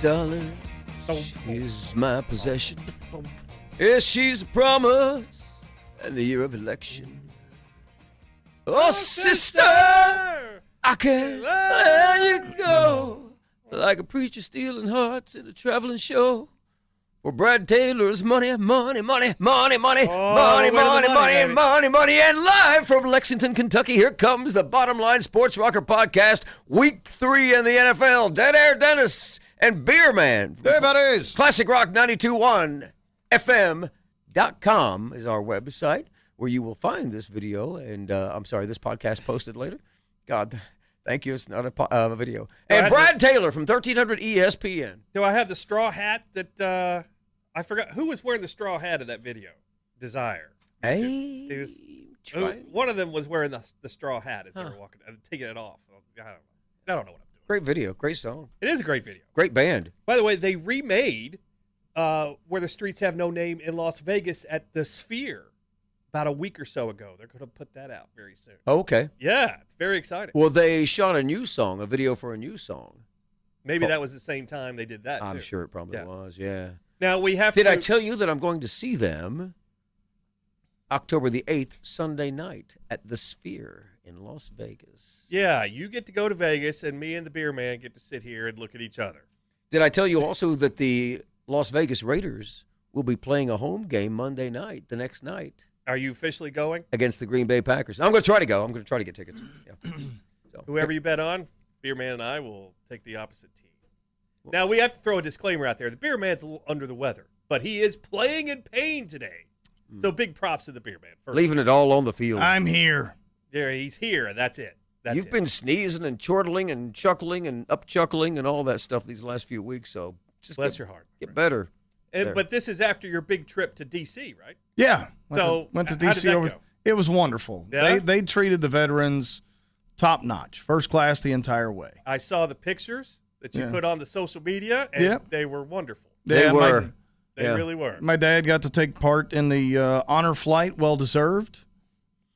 darling. She's my possession. Yes, she's a promise and the year of election. Oh, sister, I can't let you go. Like a preacher stealing hearts in a traveling show. For Brad Taylor's money, money, money, money, money, money, money, money, money, money, and live from Lexington, Kentucky, here comes the Bottom Line Sports Rocker Podcast, Week 3 in the NFL. Dead Air Dennis and Beer Man. Hey, buddies. Classic Rock 92.1 FM.com is our website where you will find this video and, this podcast posted later. God, thank you. It's not a video. And Brad Taylor from 1300 ESPN. Do I have the straw hat that I forgot? Who was wearing the straw hat in that video? Desire. Hey. One of them was wearing the straw hat as they were walking, taking it off. I don't know what I'm doing. Great video. Great song. It is a great video. Great band. By the way, they remade Where the Streets Have No Name in Las Vegas at the Sphere about a week or so ago. They're going to put that out very soon. Okay. Yeah, it's very exciting. Well, they shot a video for a new song. Maybe that was the same time they did that, I'm too. sure it probably was, yeah. Now, we have Did I tell you that I'm going to see them October the 8th, Sunday night, at the Sphere in Las Vegas? Yeah, you get to go to Vegas, and me and the Beer Man get to sit here and look at each other. Did I tell you also that the Las Vegas Raiders will be playing a home game Monday night, the next night? Are you officially going? Against the Green Bay Packers. I'm going to try to go. I'm going to try to get tickets. Yeah. So, whoever you bet on, Beer Man and I will take the opposite team. Now, we have to throw a disclaimer out there. The Beer Man's a little under the weather, but he is playing in pain today. So big props to the Beer Man. Leaving it all on the field. I'm here. Yeah, he's here, and that's it. You've been sneezing and chortling and chuckling and up-chuckling and all that stuff these last few weeks, so just bless your heart. Get better. But this is after your big trip to D.C., right? Yeah. Went to D.C. How did that go? It was wonderful. Yeah? They treated the veterans top-notch, first class the entire way. I saw the pictures that you put on the social media, and they were wonderful. They were. They really were. My dad got to take part in the honor flight, well-deserved.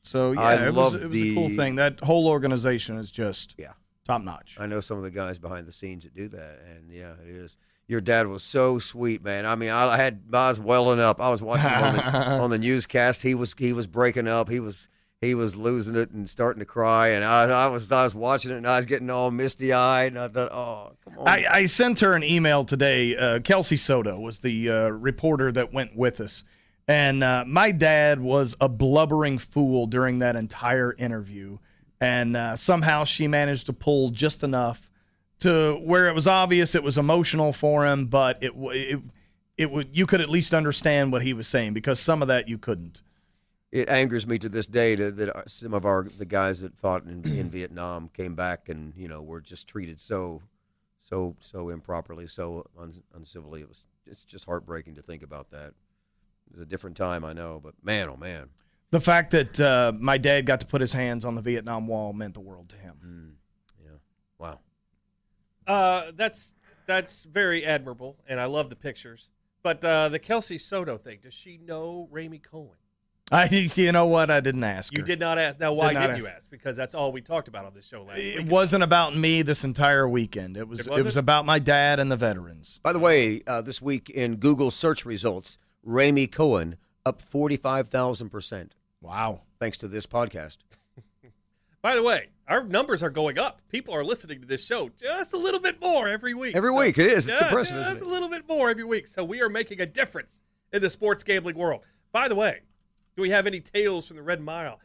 So, it was a cool thing. That whole organization is just top-notch. I know some of the guys behind the scenes that do that, and, it is. Your dad was so sweet, man. I mean, I was welling up. I was watching him on the newscast. He was breaking up. He was losing it and starting to cry. And I was watching it, and I was getting all misty-eyed. And I thought, oh, come on. I sent her an email today. Kelsey Soto was the reporter that went with us. And my dad was a blubbering fool during that entire interview. And somehow she managed to pull just enough to where it was obvious it was emotional for him, but you could at least understand what he was saying, because some of that you couldn't. It angers me to this day that some of the guys that fought in Vietnam came back and were just treated so improperly, so uncivilly. It's just heartbreaking to think about that. It was a different time, I know, but man, oh man. The fact that my dad got to put his hands on the Vietnam Wall meant the world to him. Yeah, wow. That's very admirable, and I love the pictures. But the Kelsey Soto thing, does she know Ramey Cohen? You know what? I didn't ask her. You did not ask. Now, why didn't you ask? Because that's all we talked about on this show last week. It wasn't about me this entire weekend. It was about my dad and the veterans. By the way, this week in Google search results, Ramey Cohen up 45,000%. Wow. Thanks to this podcast. By the way, our numbers are going up. People are listening to this show just a little bit more every week. Every week, it is. It's impressive, isn't it? Just a little bit more every week. So we are making a difference in the sports gambling world. By the way, do we have any tales from the Red Mile?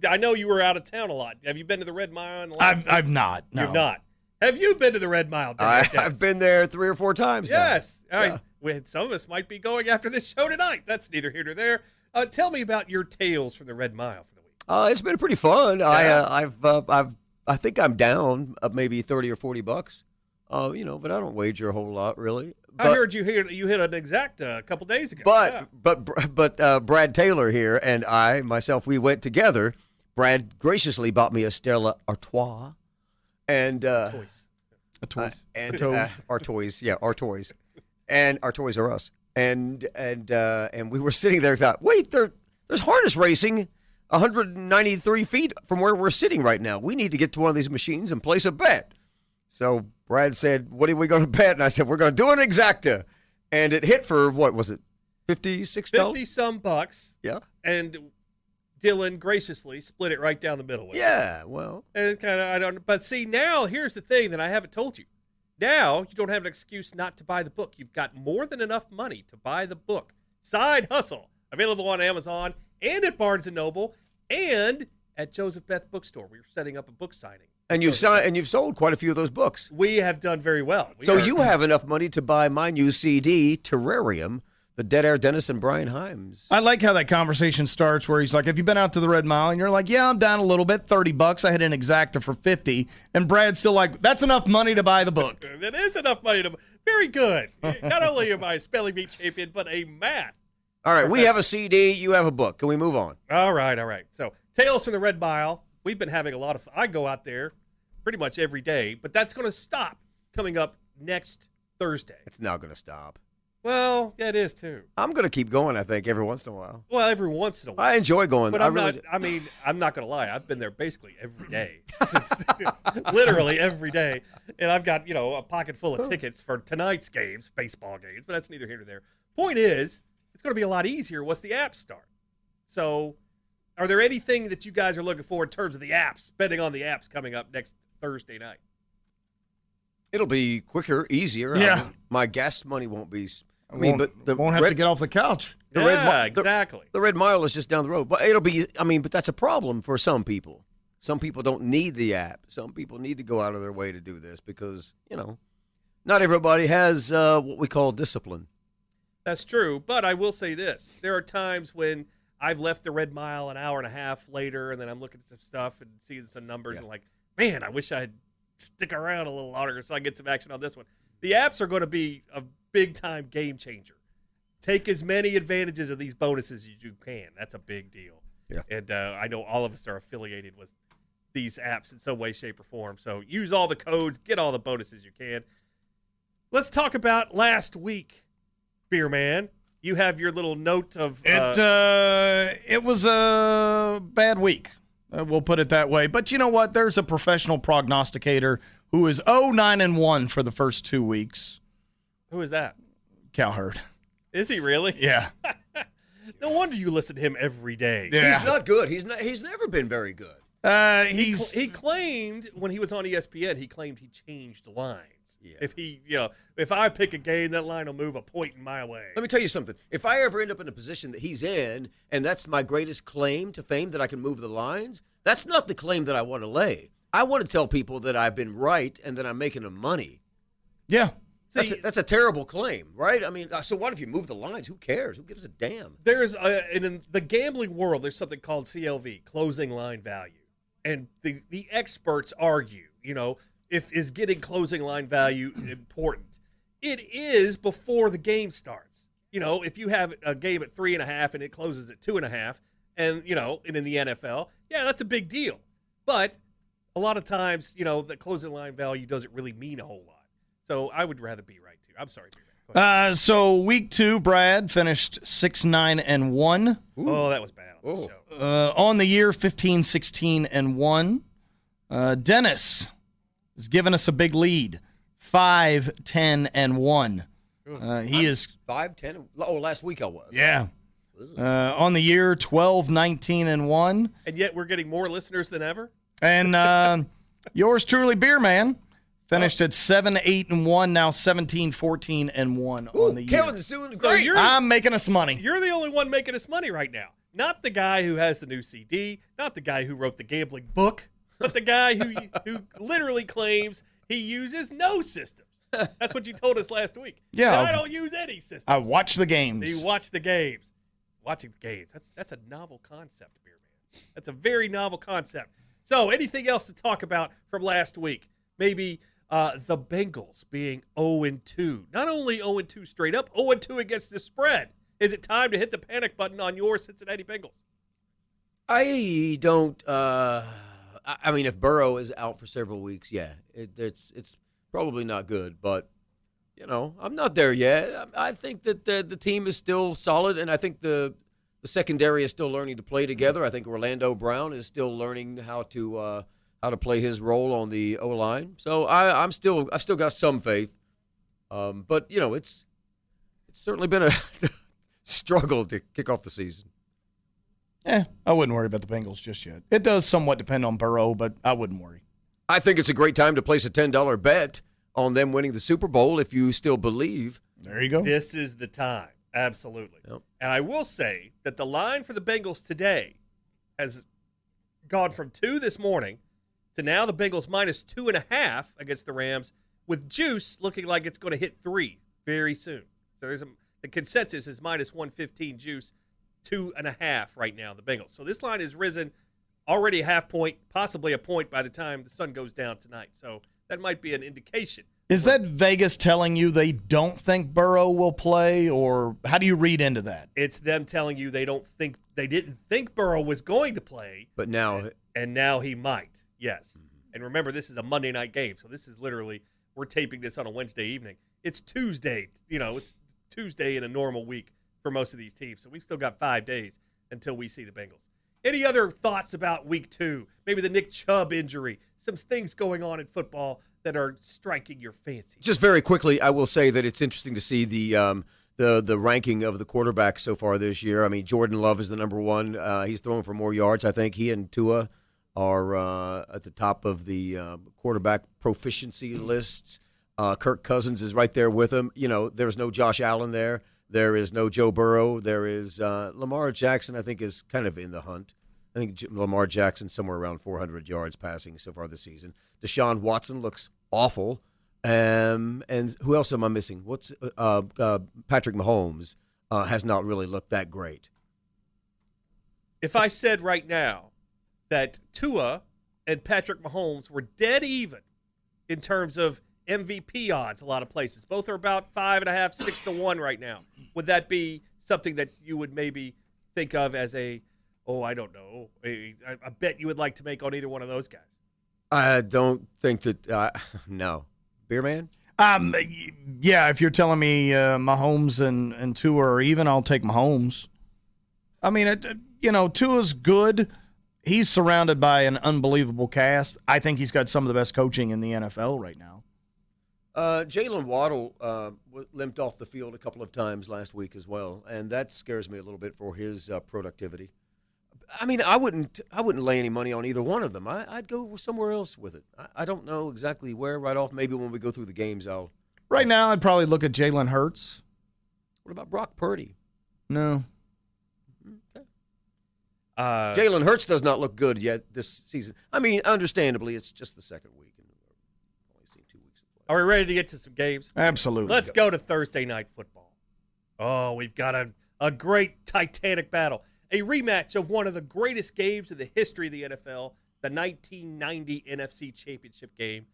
I know you were out of town a lot. Have you been to the Red Mile in the last week? I've not. No. You've not. Have you been to the Red Mile? I've been there 3 or 4 times now. Yes. All right. Some of us might be going after this show tonight. That's neither here nor there. Tell me about your tales from the Red Mile for the week. It's been pretty fun. Yeah. I think I'm down maybe $30 or $40. But I don't wager a whole lot really. I heard you hit an exact a couple days ago. But Brad Taylor here and myself, we went together. Brad graciously bought me a Stella Artois, and our toys, and our Toys R Us, and we were sitting there. Thought, wait, there's harness racing 193 feet from where we're sitting right now. We need to get to one of these machines and place a bet. So Brad said, what are we going to bet? And I said, we're going to do an exacta. And it hit for, what was it, $56? 50-some bucks. Yeah. And Dillon graciously split it right down the middle with it. Yeah, well. And I don't. But see, now here's the thing that I haven't told you. Now you don't have an excuse not to buy the book. You've got more than enough money to buy the book. Side Hustle, available on Amazon and at Barnes & Noble and at Joseph Beth Bookstore. We're setting up a book signing. And you've sold quite a few of those books. We have done very well. You have enough money to buy my new CD, Terrarium, the Dead Air Dennis and Brian Himes. I like how that conversation starts where he's like, have you been out to the Red Mile? And you're like, yeah, I'm down a little bit, $30. I had an exacta for $50. And Brad's still like, that's enough money to buy the book. It is enough money to. Very good. Not only am I a spelling bee champion, but a math. All right, we have a CD, you have a book. Can we move on? All right. So, Tales from the Red Mile. We've been having a lot of. I go out there pretty much every day, but that's going to stop coming up next Thursday. It's not going to stop. Well, yeah, it is too. I'm going to keep going, I think, every once in a while. Well, every once in a while. I enjoy going. But I'm not going to lie. I've been there basically every day. Literally every day. And I've got, a pocket full of tickets for tonight's games, baseball games, but that's neither here nor there. Point is, it's going to be a lot easier once the apps start. So, are there anything that you guys are looking for in terms of the apps, betting on the apps coming up next Thursday night? It'll be quicker, easier. Yeah. My gas money won't be. Won't have to get off the couch. Exactly. The Red Mile is just down the road, but it'll be. But that's a problem for some people. Some people don't need the app. Some people need to go out of their way to do this because not everybody has what we call discipline. That's true, but I will say this: there are times when I've left the Red Mile an hour and a half later, and then I'm looking at some stuff and seeing some numbers, and like, man, I wish I'd stick around a little longer so I get some action on this one. The apps are going to be a big-time game changer. Take as many advantages of these bonuses as you can. That's a big deal. Yeah. And I know all of us are affiliated with these apps in some way, shape, or form. So use all the codes, get all the bonuses you can. Let's talk about last week, Beer Man. You have your little note of... It was a bad week. We'll put it that way. But you know what? There's a professional prognosticator who is 0-9-1 for the first 2 weeks. Who is that? Cowherd. Is he really? Yeah. No wonder you listen to him every day. Yeah. He's not good. He's never been very good. He claimed when he was on ESPN, he claimed he changed lines. Yeah. If I pick a game, that line will move a point in my way. Let me tell you something. If I ever end up in a position that he's in, and that's my greatest claim to fame, that I can move the lines, that's not the claim that I want to lay. I want to tell people that I've been right and that I'm making them money. Yeah. That's a terrible claim, right? I mean, so what if you move the lines? Who cares? Who gives a damn? There's in the gambling world, there's something called CLV, closing line value. And the experts argue, is getting closing line value important? It is before the game starts. If you have a game at 3.5 and it closes at 2.5, and in the NFL, yeah, that's a big deal. But a lot of times, the closing line value doesn't really mean a whole lot. So I would rather be right too. I'm sorry, Peter. So week 2, Brad finished 6-9-1. Oh, that was bad on the show. On the year, 15-16-1. Dennis has given us a big lead, 5-10-1. He is 5-10. Oh, last week I was. Yeah. On the year, 12-19-1. And yet we're getting more listeners than ever. And yours truly, Beer Man, finished at 7-8-1. Now 17-14-1 on the year. Kevin's doing great. I'm making us money. You're the only one making us money right now. Not the guy who has the new CD, not the guy who wrote the gambling book, but the guy who literally claims he uses no systems. That's what you told us last week. Yeah. I don't use any systems. I watch the games. You watch the games. Watching the games. That's a novel concept, Beer Man. That's a very novel concept. So, anything else to talk about from last week? Maybe the Bengals being 0-2. Not only 0-2 straight up, 0-2 against the spread. Is it time to hit the panic button on your Cincinnati Bengals? I don't. I mean, if Burrow is out for several weeks, yeah, it's probably not good. But I'm not there yet. I think that the team is still solid, and I think the secondary is still learning to play together. I think Orlando Brown is still learning how to how to play his role on the O-line. So I've still got some faith. But, it's certainly been a struggle to kick off the season. I wouldn't worry about the Bengals just yet. It does somewhat depend on Burrow, but I wouldn't worry. I think it's a great time to place a $10 bet on them winning the Super Bowl if you still believe. There you go. This is the time. Absolutely. Yep. And I will say that the line for the Bengals today has gone from 2 this morning to now the Bengals minus 2.5 against the Rams, with juice looking like it's going to hit 3 very soon. So the consensus is minus 115 juice, 2.5 right now, the Bengals. So this line has risen already a half point, possibly a point by the time the sun goes down tonight. So that might be an indication. Is that Vegas telling you they don't think Burrow will play, or how do you read into that? It's them telling you they didn't think Burrow was going to play, But now and now he might. Yes. And remember, this is a Monday night game, so this is literally, we're taping this on a Wednesday evening. It's Tuesday. It's Tuesday in a normal week for most of these teams. So we've still got 5 days until we see the Bengals. Any other thoughts about week 2? Maybe the Nick Chubb injury, some things going on in football that are striking your fancy. just very quickly, I will say that it's interesting to see the ranking of the quarterbacks so far this year. I mean, Jordan Love is the number one. He's throwing for more yards. I think he and Tua are at the top of the quarterback proficiency lists. Kirk Cousins is right there with him. There's no Josh Allen there. There is no Joe Burrow. There is Lamar Jackson, I think, is kind of in the hunt. I think Lamar Jackson somewhere around 400 yards passing so far this season. Deshaun Watson looks awful. And who else am I missing? Patrick Mahomes has not really looked that great. If I said right now that Tua and Patrick Mahomes were dead even in terms of MVP odds, a lot of places, both are about 5.5, 6 to 1 right now. Would that be something that you would maybe think of as I don't know, a bet you would like to make on either one of those guys? I don't think that no. Beer man? Yeah, if you're telling me Mahomes and Tua are even, I'll take Mahomes. I mean, Tua's good. He's surrounded by an unbelievable cast. I think he's got some of the best coaching in the NFL right now. Jalen Waddle limped off the field a couple of times last week as well, and that scares me a little bit for his productivity. I mean, I wouldn't lay any money on either one of them. I'd go somewhere else with it. I don't know exactly where right off. Maybe when we go through the games, Right now, I'd probably look at Jalen Hurts. What about Brock Purdy? No. Okay. Jalen Hurts does not look good yet this season. I mean, understandably, it's just the second week, and we've only seen 2 weeks of play. Are we ready to get to some games? Absolutely. Let's go to Thursday Night Football. Oh, we've got a great Titanic battle. A rematch of one of the greatest games in the history of the NFL, the 1990 NFC Championship game,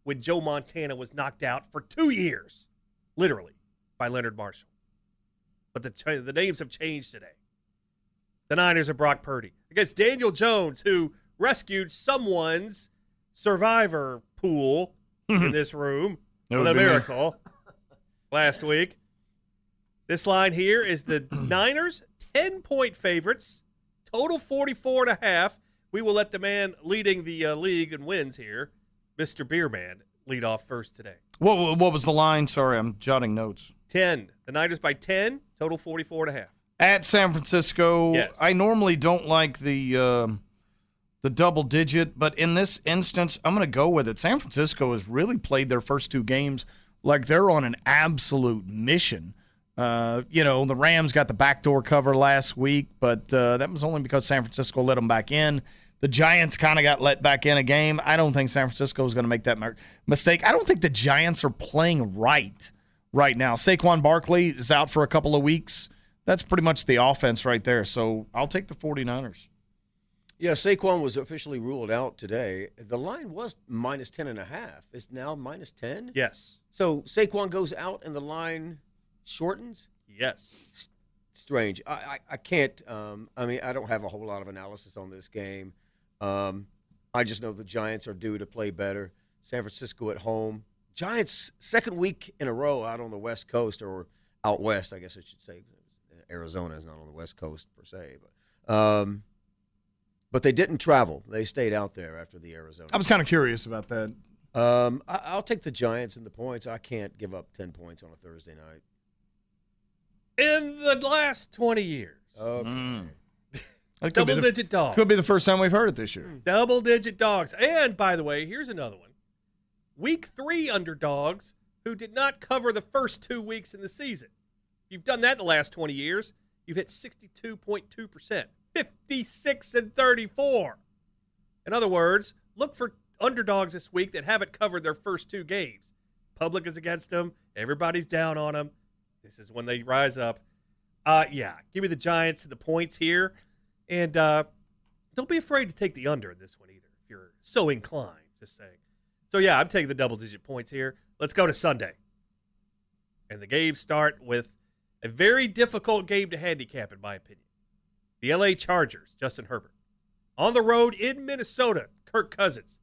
when Joe Montana was knocked out for 2 years, literally, by Leonard Marshall. But the names have changed today. The Niners are Brock Purdy against Daniel Jones, who rescued someone's survivor pool in this room with a miracle last week. This line here is the Niners 10-point favorites, total 44.5. We will let the man leading the league and wins here, Mr. Beerman, lead off first today. What was the line? Sorry, I'm jotting notes. 10. The Niners by 10, total 44.5. At San Francisco, yes. I normally don't like the double digit, but in this instance, I'm going to go with it. San Francisco has really played their first 2 games like they're on an absolute mission. The Rams got the backdoor cover last week, but that was only because San Francisco let them back in. The Giants kind of got let back in a game. I don't think San Francisco is going to make that mistake. I don't think the Giants are playing right now. Saquon Barkley is out for a couple of weeks. That's pretty much the offense right there. So I'll take the 49ers. Yeah, Saquon was officially ruled out today. The line was minus 10.5. It's now minus 10? Yes. So Saquon goes out and the line shortens? Yes. Strange. I can't I don't have a whole lot of analysis on this game. I just know the Giants are due to play better. San Francisco at home. Giants second week in a row out on the West Coast, or out west, I guess I should say. Arizona is not on the West Coast per se, but But they didn't travel. They stayed out there after the Arizona. I was kind of curious about that. I'll take the Giants and the points. I can't give up 10 points on a Thursday night. In the last 20 years. Okay. Double-digit dogs. Could be the first time we've heard it this year. Double-digit dogs. And, by the way, here's another one. Week 3 underdogs who did not cover the first 2 weeks in the season. You've done that the last 20 years. You've hit 62.2%. 56-34. In other words, look for underdogs this week that haven't covered their first 2 games. Public is against them. Everybody's down on them. This is when they rise up. Give me the Giants and the points here. And don't be afraid to take the under in this one either, if you're so inclined, just saying. So, I'm taking the double-digit points here. Let's go to Sunday. And the games start with a very difficult game to handicap, in my opinion. The L.A. Chargers, Justin Herbert. On the road in Minnesota, Kirk Cousins.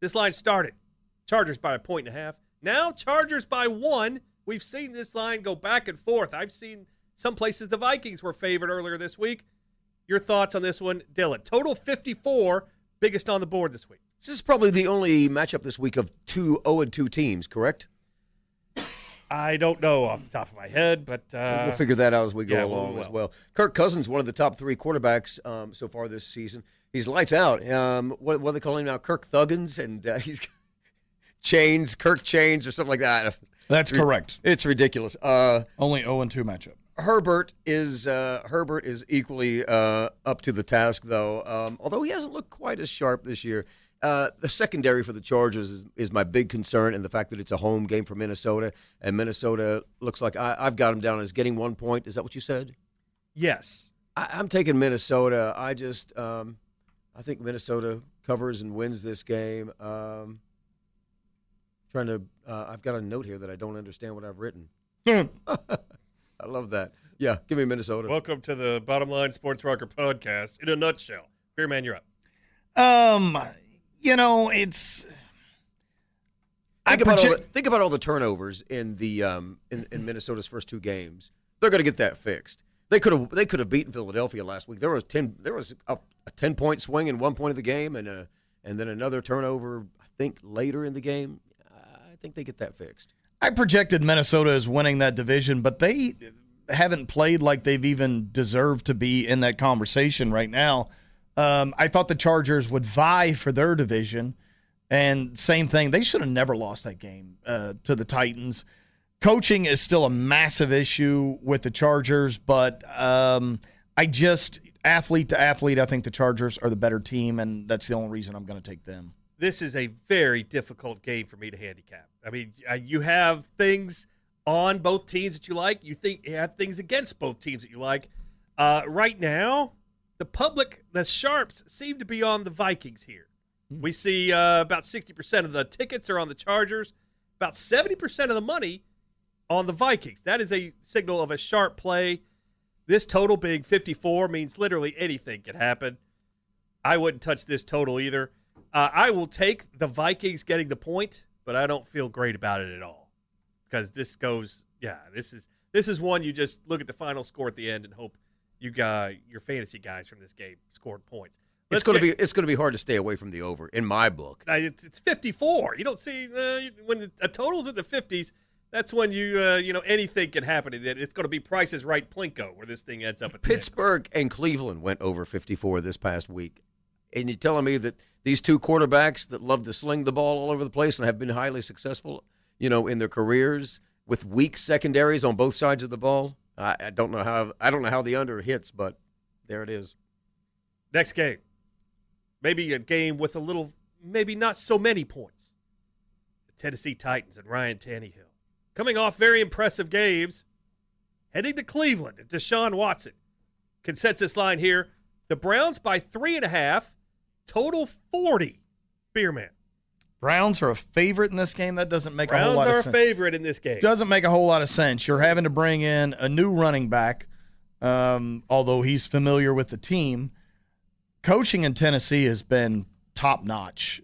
This line started. Chargers by 1.5. Now Chargers by 1. We've seen this line go back and forth. I've seen some places the Vikings were favored earlier this week. Your thoughts on this one, Dillon? Total 54, biggest on the board this week. This is probably the only matchup this week of 2 0-2 teams, correct? I don't know off the top of my head, but we'll figure that out as we go along we will. as well. Kirk Cousins, one of the top 3 quarterbacks so far this season. He's lights out. What do they call him now? Kirk Thuggins, and he's Kirk Chains, or something like that. That's correct. It's ridiculous. Only 0-2 matchup. Herbert is equally up to the task, though. Although he hasn't looked quite as sharp this year. The secondary for the Chargers is my big concern, and the fact that it's a home game for Minnesota, and Minnesota looks like I've got them down as getting 1 point. Is that what you said? Yes. I'm taking Minnesota. I think Minnesota covers and wins this game. I've got a note here that I don't understand what I've written. I love that. Yeah, give me Minnesota. Welcome to the Bottom Line Sports Rocker podcast in a nutshell. Beer Man, you're up. It's. Think about all the turnovers in the in Minnesota's first 2 games. They're going to get that fixed. They could have beaten Philadelphia last week. There was a 10-point swing in 1 point of the game, and then another turnover. I think later in the game. I think they get that fixed. I projected Minnesota as winning that division, but they haven't played like they've even deserved to be in that conversation right now. I thought the Chargers would vie for their division, and same thing. They should have never lost that game to the Titans. Coaching is still a massive issue with the Chargers, but athlete to athlete, I think the Chargers are the better team, and that's the only reason I'm going to take them. This is a very difficult game for me to handicap. I mean, you have things on both teams that you like. You have things against both teams that you like. Right now, the sharps seem to be on the Vikings here. We see about 60% of the tickets are on the Chargers, about 70% of the money on the Vikings. That is a signal of a sharp play. This total being 54 means literally anything can happen. I wouldn't touch this total either. I will take the Vikings getting the point, but I don't feel great about it at all because this is one you just look at the final score at the end and hope your fantasy guys from this game scored points. It's going to be hard to stay away from the over in my book. It's 54. You don't see when a total's in the 50s. That's when anything can happen. It's going to be Price is Right Plinko where this thing ends up at Pittsburgh and Cleveland went over 54 this past week. And you're telling me that these 2 quarterbacks that love to sling the ball all over the place and have been highly successful, in their careers with weak secondaries on both sides of the ball. I don't know how the under hits, but there it is. Next game, maybe a game with maybe not so many points. The Tennessee Titans and Ryan Tannehill coming off very impressive games, heading to Cleveland and Deshaun Watson. Consensus line here: the Browns by 3.5. Total 40. Beerman. Browns are a favorite in this game. That doesn't make a whole lot of sense. Browns are a favorite in this game. Doesn't make a whole lot of sense. You're having to bring in a new running back, although he's familiar with the team. Coaching in Tennessee has been top-notch.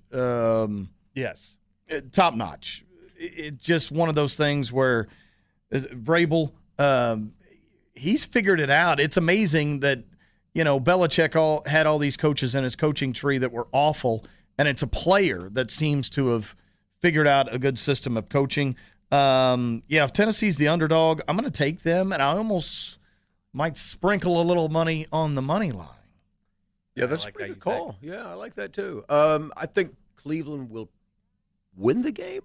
Yes. Top-notch. It's just one of those things where Vrabel, he's figured it out. It's amazing that, Belichick had all these coaches in his coaching tree that were awful, and it's a player that seems to have figured out a good system of coaching. If Tennessee's the underdog, I'm going to take them, and I almost might sprinkle a little money on the money line. Yeah, that's a pretty good call. Yeah, I like that too. I think Cleveland will win the game,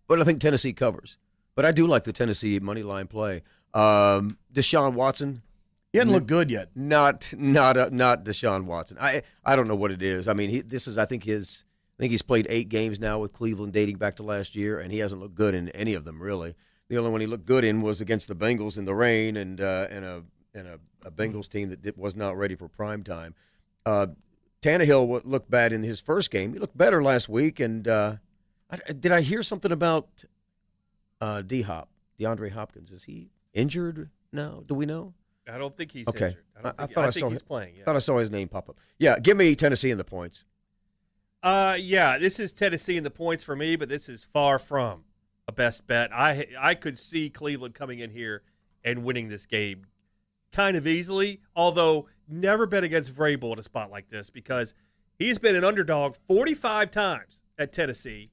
but I think Tennessee covers. But I do like the Tennessee money line play. Deshaun Watson. He hasn't looked good yet. Not Deshaun Watson. I don't know what it is. I mean, I think he's played 8 games now with Cleveland dating back to last year, and he hasn't looked good in any of them really. The only one he looked good in was against the Bengals in the rain and a Bengals team that was not ready for prime time. Tannehill looked bad in his first game. He looked better last week. And did I hear something about DeAndre Hopkins? Is he injured now? Do we know? I don't think he's okay. injured. I thought he's playing. Yeah. I thought I saw his name pop up. Yeah, give me Tennessee in the points. This is Tennessee in the points for me, but this is far from a best bet. I could see Cleveland coming in here and winning this game kind of easily, although never bet against Vrabel in a spot like this because he's been an underdog 45 times at Tennessee.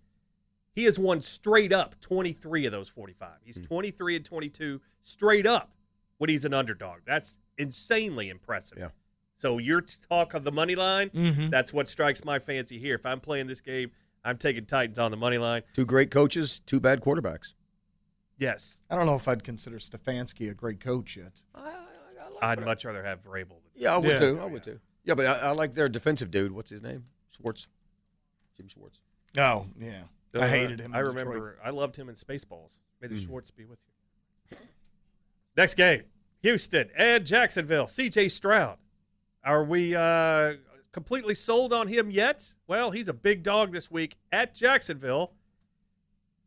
He has won straight up 23 of those 45. He's 23 and 22 straight up when he's an underdog. That's insanely impressive. Yeah. So your talk on the money line, that's what strikes my fancy here. If I'm playing this game, I'm taking Titans on the money line. 2 great coaches, 2 bad quarterbacks. Yes. I don't know if I'd consider Stefanski a great coach yet. I'd much rather have Vrabel. Yeah, I would too. I would too. Yeah, but I like their defensive dude. What's his name? Schwartz. Jim Schwartz. Oh, yeah. I hated him. I remember. I loved him in Spaceballs. May the Schwartz be with you. Next game, Houston and Jacksonville. C.J. Stroud. Are we completely sold on him yet? Well, he's a big dog this week at Jacksonville.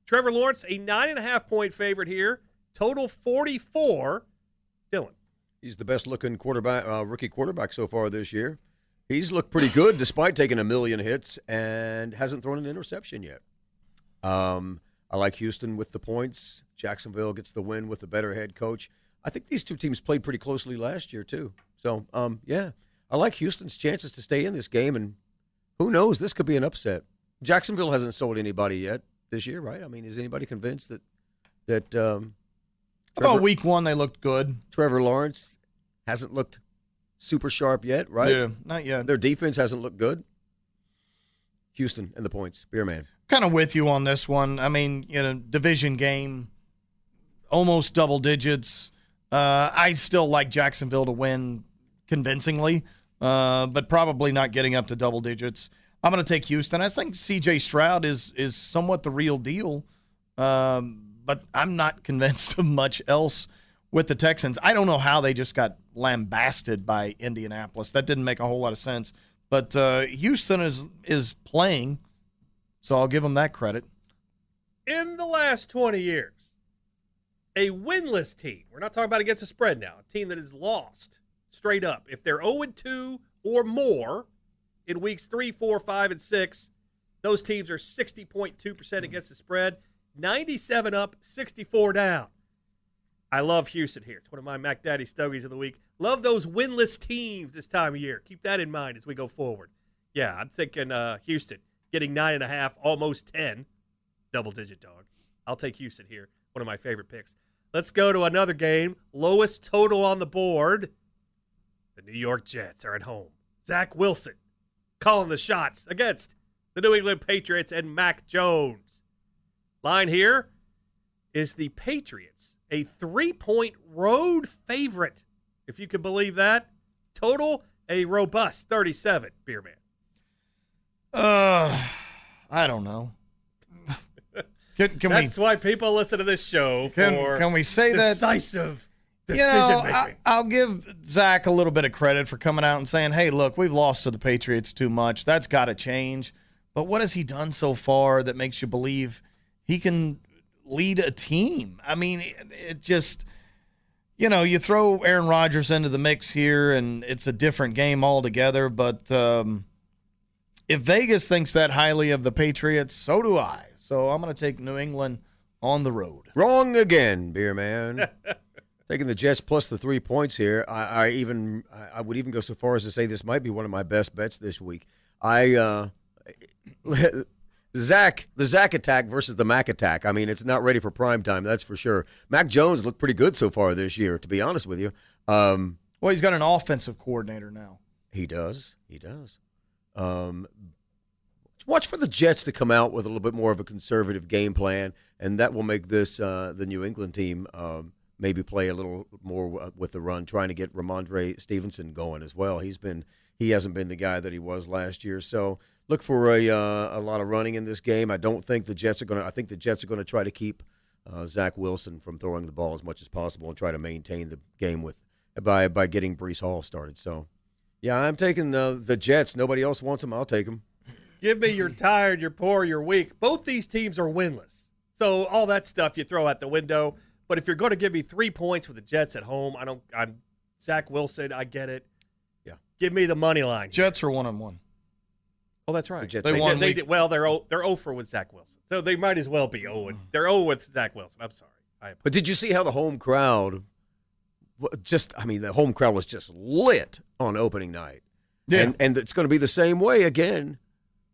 Trevor Lawrence, a 9.5-point favorite here. Total 44. Dillon. He's the best-looking rookie quarterback so far this year. He's looked pretty good despite taking a million hits and hasn't thrown an interception yet. I like Houston with the points. Jacksonville gets the win with the better head coach. I think these two teams played pretty closely last year too. So, I like Houston's chances to stay in this game, and who knows, this could be an upset. Jacksonville hasn't sold anybody yet this year, right? I mean, is anybody convinced that I thought week 1 they looked good. Trevor Lawrence hasn't looked super sharp yet, right? Yeah, not yet. Their defense hasn't looked good. Houston and the points. Beer man. Kind of with you on this one. I mean, division game, almost double digits. I still like Jacksonville to win convincingly, but probably not getting up to double digits. I'm going to take Houston. I think C.J. Stroud is somewhat the real deal, but I'm not convinced of much else with the Texans. I don't know how they just got lambasted by Indianapolis. That didn't make a whole lot of sense. But Houston is playing, so I'll give them that credit. In the last 20 years, a winless team, we're not talking about against the spread now, a team that is lost straight up. If they're 0-2 or more in weeks 3, 4, 5, and 6, those teams are 60.2% against the spread, 97 up, 64 down. I love Houston here. It's one of my Mac Daddy Stogies of the week. Love those winless teams this time of year. Keep that in mind as we go forward. Yeah, I'm thinking Houston getting 9.5, almost 10. Double-digit dog. I'll take Houston here. One of my favorite picks. Let's go to another game. Lowest total on the board. The New York Jets are at home. Zach Wilson calling the shots against the New England Patriots and Mac Jones. Line here is the Patriots, a 3-point road favorite, if you can believe that. Total, a robust 37, Beer Man. I don't know. That's why people listen to this show can we say decisive decision making. I'll give Zach a little bit of credit for coming out and saying, hey, look, we've lost to the Patriots too much. That's got to change. But what has he done so far that makes you believe he can lead a team? I mean, it just, you throw Aaron Rodgers into the mix here, and it's a different game altogether. But if Vegas thinks that highly of the Patriots, so do I. So I'm going to take New England on the road. Wrong again, Beer Man. Taking the Jets plus the 3 points here. I would even go so far as to say this might be one of my best bets this week. The Zach attack versus the Mac attack. I mean, it's not ready for prime time, that's for sure. Mac Jones looked pretty good so far this year, to be honest with you. Well, he's got an offensive coordinator now. He does. Watch for the Jets to come out with a little bit more of a conservative game plan, and that will make this the New England team maybe play a little more with the run, trying to get Ramondre Stevenson going as well. He hasn't been the guy that he was last year, so look for a lot of running in this game. I think the Jets are going to try to keep Zach Wilson from throwing the ball as much as possible and try to maintain the game by getting Breece Hall started. So, yeah, I'm taking the Jets. Nobody else wants them. I'll take them. Give me you're tired, you're poor, you're weak. Both these teams are winless. So all that stuff you throw out the window. But if you're going to give me 3 points with the Jets at home, I'm Zach Wilson, I get it. Yeah. Give me the money line. Jets are 1-1. Oh, that's right. The Jets they did well, they're 0 for with Zach Wilson. So they might as well be 0. They're 0 with Zach Wilson. I'm sorry. But did you see how the home crowd the home crowd was just lit on opening night. Yeah. And it's going to be the same way again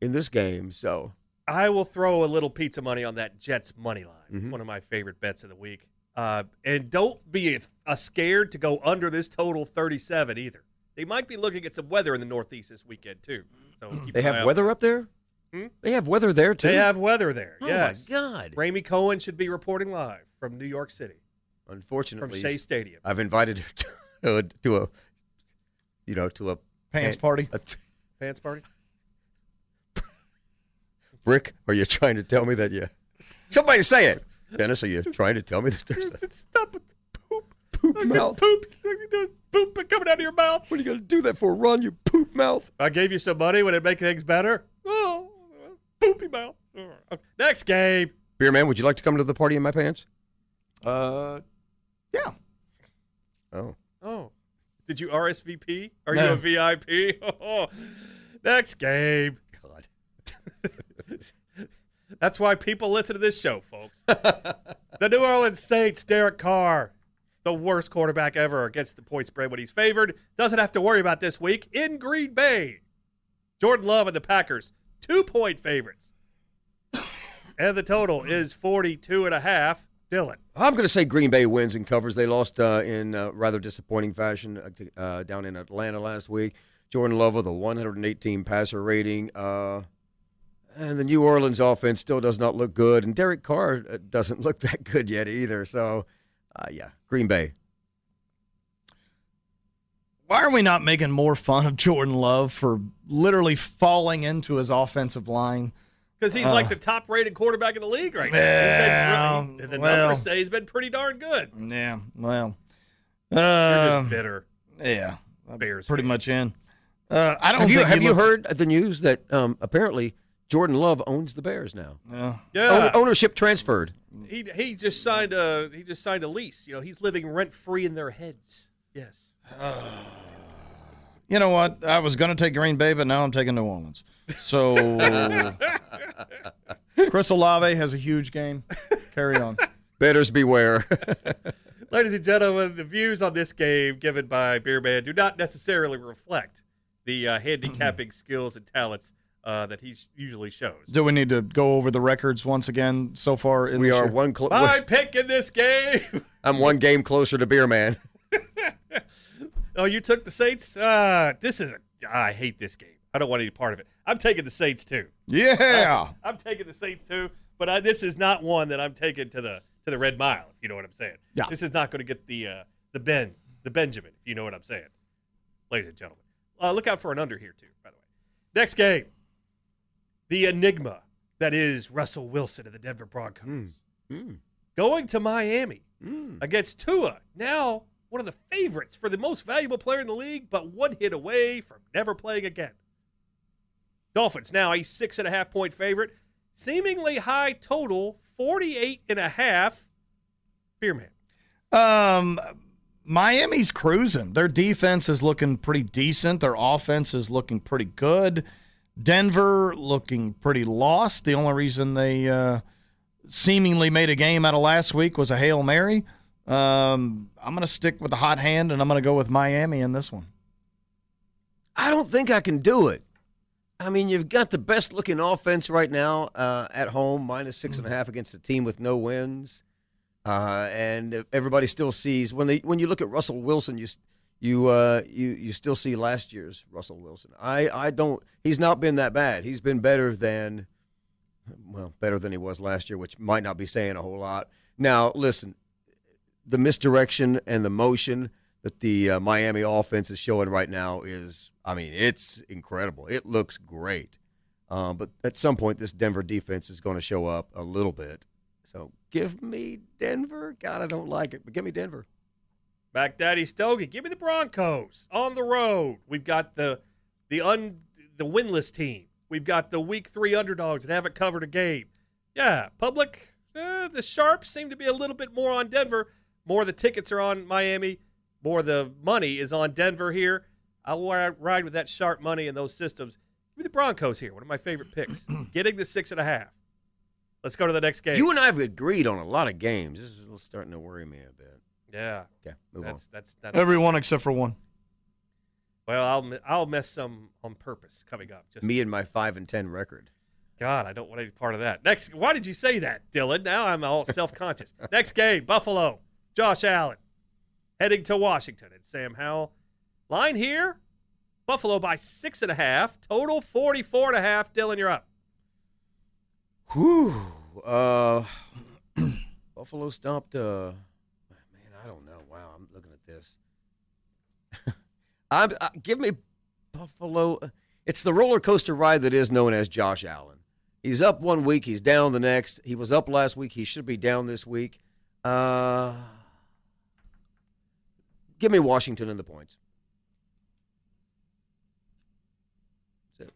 in this game. So I will throw a little pizza money on that Jets money line. It's Mm-hmm. one of my favorite bets of the week. And don't be scared to go under this total 37 either. They might be looking at some weather in the Northeast this weekend too. So keep they an eye have out weather for up there? They have weather there too? They have weather there, Oh, yes. my God. Ramey Cohen should be reporting live from New York City, Unfortunately, from Shea Stadium. I've invited her to a Pants party. Pants party? Rick, are you trying to tell me that somebody say it. Dennis, are you trying to tell me that there's a Stop with the poop. poop mouth? There's poop coming out of your mouth. What are you going to do that for, Ron, you poop mouth? I gave you some money. Would it make things better? Oh, poopy mouth. Next game. Beer man, would you like to come to the party in my pants? Yeah. Oh. Did you RSVP? Are No. you a VIP? Next game. God. That's why people listen to this show, folks. The New Orleans Saints, Derek Carr, the worst quarterback ever, against the point spread when he's favored. Doesn't have to worry about this week in Green Bay. Jordan Love and the Packers, 2-point favorites. And the total is 42.5. Dillon. I'm going to say Green Bay wins and covers. They lost in rather disappointing fashion down in Atlanta last week. Jordan Love with a 118 passer rating. And the New Orleans offense still does not look good. And Derek Carr doesn't look that good yet either. So, Green Bay. Why are we not making more fun of Jordan Love for literally falling into his offensive line? Because he's like the top-rated quarterback in the league right Yeah, now. The numbers say he's been pretty darn good. Yeah, well. You're just bitter. Yeah, Bears pretty fan. much in. I don't Have think you heard the news that apparently Jordan Love owns the Bears now? Yeah. Ownership transferred. He just signed a lease. You know, he's living rent-free in their heads. Yes. You know what? I was going to take Green Bay, but now I'm taking New Orleans. So, Chris Olave has a huge game. Carry on. Betters beware. Ladies and gentlemen, the views on this game given by Beer Man do not necessarily reflect the handicapping skills and talents that he usually shows. Do we need to go over the records once again so far? In We this are year? one. My pick in this game. I'm one game closer to Beer Man. Oh, you took the Saints? I hate this game. I don't want any part of it. I'm taking the Saints too. Yeah. I'm taking the Saints too, but this is not one that I'm taking to the Red Mile, if you know what I'm saying. Yeah. This is not going to get the Benjamin, if you know what I'm saying. Ladies and gentlemen. Look out for an under here too, by the way. Next game. The enigma that is Russell Wilson of the Denver Broncos. Going to Miami against Tua. Now one of the favorites for the most valuable player in the league, but one hit away from never playing again. Dolphins now a 6.5-point favorite. Seemingly high total, 48.5. Beer Man. Miami's cruising. Their defense is looking pretty decent. Their offense is looking pretty good. Denver looking pretty lost. The only reason they seemingly made a game out of last week was a Hail Mary. I'm going to stick with the hot hand, and I'm going to go with Miami in this one. I don't think I can do it. I mean, you've got the best-looking offense right now at home, -6.5 against a team with no wins, and everybody still sees when you look at Russell Wilson, you still see last year's Russell Wilson. I don't. He's not been that bad. He's been better than he was last year, which might not be saying a whole lot. Now, listen, the misdirection and the motion that the Miami offense is showing right now it's incredible. It looks great. But at some point, this Denver defense is going to show up a little bit. So give me Denver. God, I don't like it, but give me Denver. Back Daddy Stogie, give me the Broncos on the road. We've got the winless team. We've got the week 3 underdogs that haven't covered a game. Yeah, public, the sharps seem to be a little bit more on Denver. More the tickets are on Miami. More the money is on Denver here. I'll ride with that sharp money in those systems. Give me the Broncos here, one of my favorite picks. Getting the 6.5. Let's go to the next game. You and I have agreed on a lot of games. This is starting to worry me a bit. Yeah. Okay, move on. That's Everyone except for one. Well, I'll mess some on purpose coming up. Just Me and my 5-10 record. God, I don't want any part of that. Next, why did you say that, Dillon? Now I'm all self-conscious. Next game, Buffalo, Josh Allen, heading to Washington, and Sam Howell. Line here, Buffalo by 6.5, total 44.5. Dillon, you're up. Whew. Buffalo stopped. Man, I don't know. Wow, I'm looking at this. Give me Buffalo. It's the roller coaster ride that is known as Josh Allen. He's up one week, he's down the next. He was up last week, he should be down this week. Give me Washington and the points. That's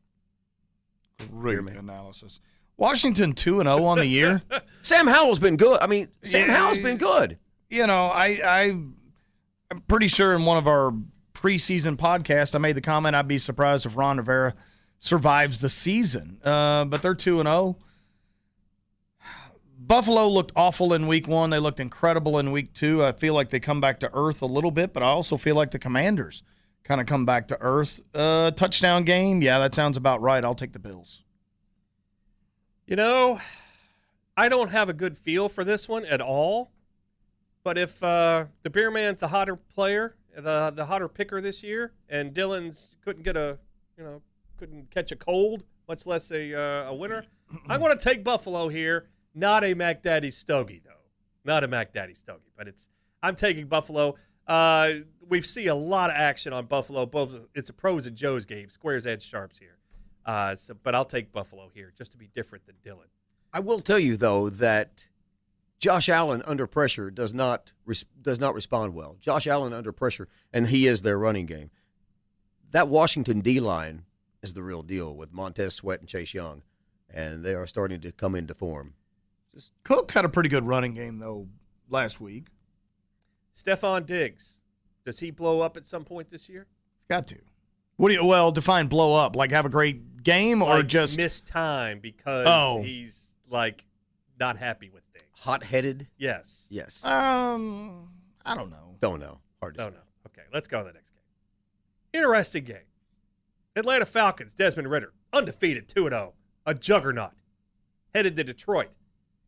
it. Great analysis. Washington 2-0 on the year. Sam Howell's been good. I mean, Sam Howell's been good. You know, I'm pretty sure in one of our preseason podcasts I made the comment I'd be surprised if Ron Rivera survives the season. But they're 2-0. Buffalo looked awful in week 1. They looked incredible in week 2. I feel like they come back to earth a little bit, but I also feel like the Commanders kind of come back to earth. Touchdown game, yeah, that sounds about right. I'll take the Bills. You know, I don't have a good feel for this one at all. But if the Beer Man's the hotter player, the hotter picker this year, and Dillon's couldn't catch a cold, much less a winner, I'm going to take Buffalo here. Not a Mac Daddy Stogie, though. Not a Mac Daddy Stogie, but I'm taking Buffalo. We see a lot of action on Buffalo. Both it's a pros and Joe's game, squares and sharps here. But I'll take Buffalo here just to be different than Dillon. I will tell you though that Josh Allen under pressure does not respond well. Josh Allen under pressure, and he is their running game. That Washington D-line is the real deal with Montez Sweat and Chase Young, and they are starting to come into form. Cook had a pretty good running game, though, last week. Stephon Diggs, does he blow up at some point this year? He's got to. Define blow up? Like have a great game or like just miss time because he's like not happy with things. Hot-headed? Yes. Yes. I don't know. Don't know. Hard to say. Don't know. Okay, let's go to the next game. Interesting game. Atlanta Falcons, Desmond Ridder, undefeated 2-0, a juggernaut, headed to Detroit,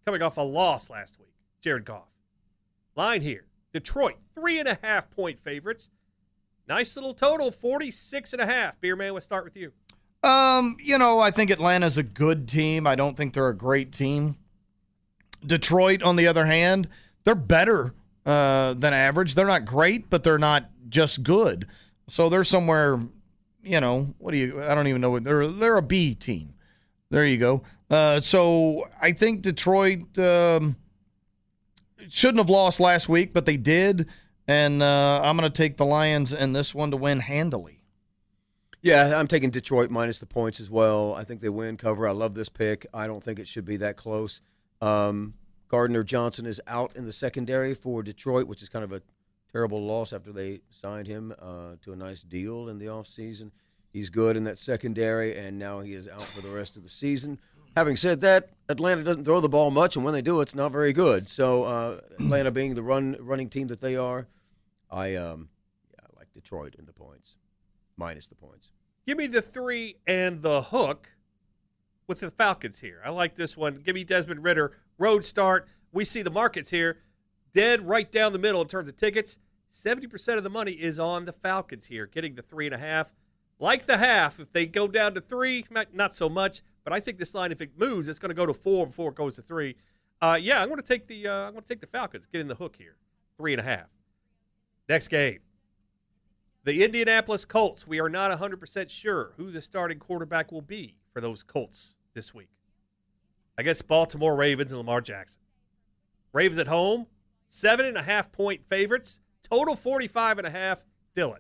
coming off a loss last week. Jared Goff. Line here. Detroit, 3.5-point favorites. Nice little total, 46.5. Beer Man, we'll start with you. I think Atlanta's a good team. I don't think they're a great team. Detroit, on the other hand, they're better than average. They're not great, but they're not just good. So they're somewhere, I don't even know. They're a B team. There you go. So I think Detroit shouldn't have lost last week, but they did. And I'm going to take the Lions in this one to win handily. Yeah, I'm taking Detroit minus the points as well. I think they win, cover. I love this pick. I don't think it should be that close. Gardner Johnson is out in the secondary for Detroit, which is kind of a terrible loss after they signed him to a nice deal in the offseason. He's good in that secondary, and now he is out for the rest of the season. Having said that, Atlanta doesn't throw the ball much, and when they do, it's not very good. So Atlanta being the running team that they are, I like Detroit in the points, minus the points. Give me the 3 and the hook with the Falcons here. I like this one. Give me Desmond Ridder, road start. We see the markets here dead right down the middle in terms of tickets. 70% of the money is on the Falcons here, getting the 3.5. Like the half, if they go down to 3, not so much. But I think this line, if it moves, it's going to go to 4 before it goes to 3. I'm going to take the Falcons, get in the hook here, 3.5. Next game, the Indianapolis Colts. We are not 100% sure who the starting quarterback will be for those Colts this week. I guess Baltimore Ravens and Lamar Jackson. Ravens at home, 7.5-point favorites, total 45.5. Dillon.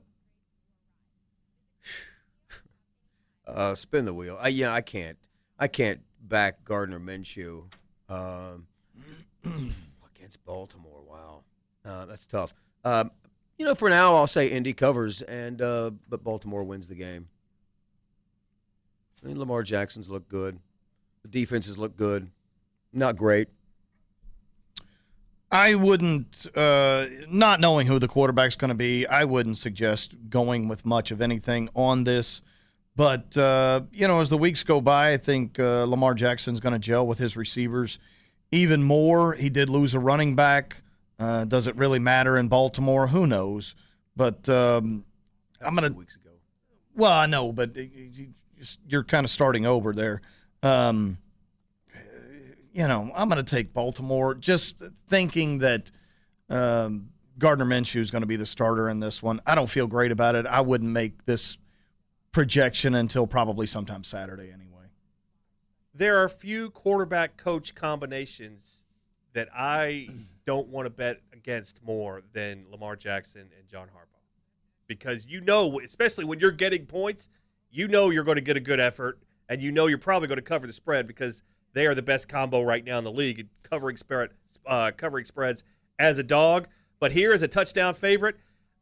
Spin the wheel. I can't back Gardner Minshew against Baltimore. Wow, that's tough. For now, I'll say Indy covers, but Baltimore wins the game. I mean, Lamar Jackson's look good. The defenses look good. Not great. I wouldn't, not knowing who the quarterback's going to be, I wouldn't suggest going with much of anything on this. But, as the weeks go by, I think Lamar Jackson's going to gel with his receivers even more. He did lose a running back. Does it really matter in Baltimore? Who knows? But I'm going to – 2 weeks ago. Well, I know, but you're kind of starting over there. I'm going to take Baltimore, just thinking that Gardner Minshew is going to be the starter in this one. I don't feel great about it. I wouldn't make this projection until probably sometime Saturday anyway. There are a few quarterback coach combinations that I don't want to bet against more than Lamar Jackson and John Harbaugh. Because especially when you're getting points, you're going to get a good effort, and you're probably going to cover the spread because they are the best combo right now in the league at covering spreads as a dog. But here is a touchdown favorite.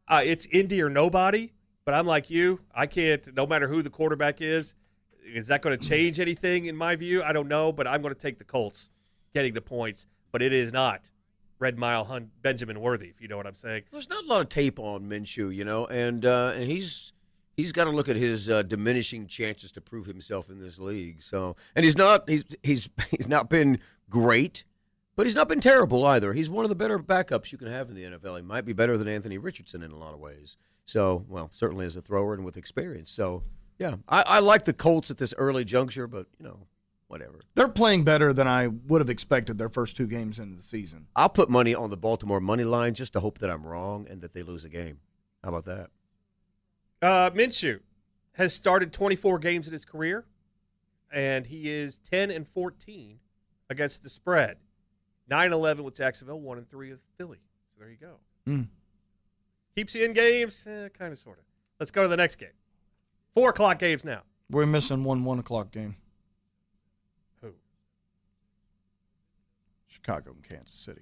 It's Indy or nobody. But I'm like you. I can't, no matter who the quarterback is that going to change anything in my view? I don't know, but I'm going to take the Colts getting the points. But it is not Red Mile Benjamin worthy, if you know what I'm saying. There's not a lot of tape on Minshew, and he's got to look at his diminishing chances to prove himself in this league. So, and he's not been great, but he's not been terrible either. He's one of the better backups you can have in the NFL. He might be better than Anthony Richardson in a lot of ways. So, well, certainly as a thrower and with experience. So, yeah, I like the Colts at this early juncture, but, whatever. They're playing better than I would have expected their first 2 games into the season. I'll put money on the Baltimore money line just to hope that I'm wrong and that they lose a game. How about that? Minshew has started 24 games in his career, and he is 10-14 against the spread. 9-11 with Jacksonville, 1-3 with Philly. So there you go. Keeps you in games, kind of, sort of. Let's go to the next game. 4 o'clock games now. We're missing 1 o'clock game. Who? Chicago and Kansas City.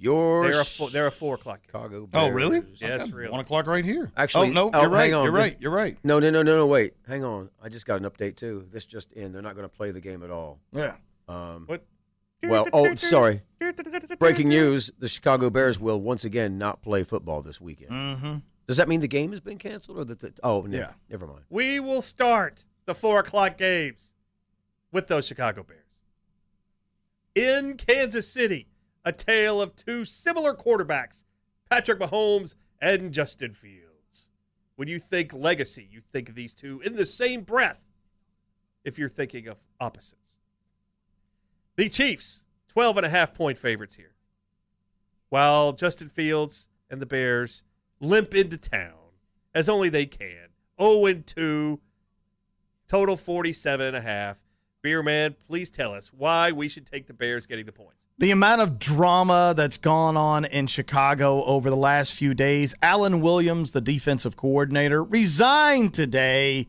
They're a 4 o'clock game. Chicago Bears. Oh, really? Yes, really. 1 o'clock right here. Actually, no, you're right. hang on. You're right. No, wait. Hang on. I just got an update, too. This just in. They're not going to play the game at all. Yeah. What? Sorry. Breaking news, the Chicago Bears will once again not play football this weekend. Mm-hmm. Does that mean the game has been canceled? Or never mind. We will start the 4 o'clock games with those Chicago Bears. In Kansas City, a tale of 2 similar quarterbacks, Patrick Mahomes and Justin Fields. When you think legacy, you think of these two in the same breath if you're thinking of opposites. The Chiefs, 12.5-point favorites here. While Justin Fields and the Bears limp into town, as only they can. 0-2, total 47.5. Beer Man, please tell us why we should take the Bears getting the points. The amount of drama that's gone on in Chicago over the last few days. Alan Williams, the defensive coordinator, resigned today.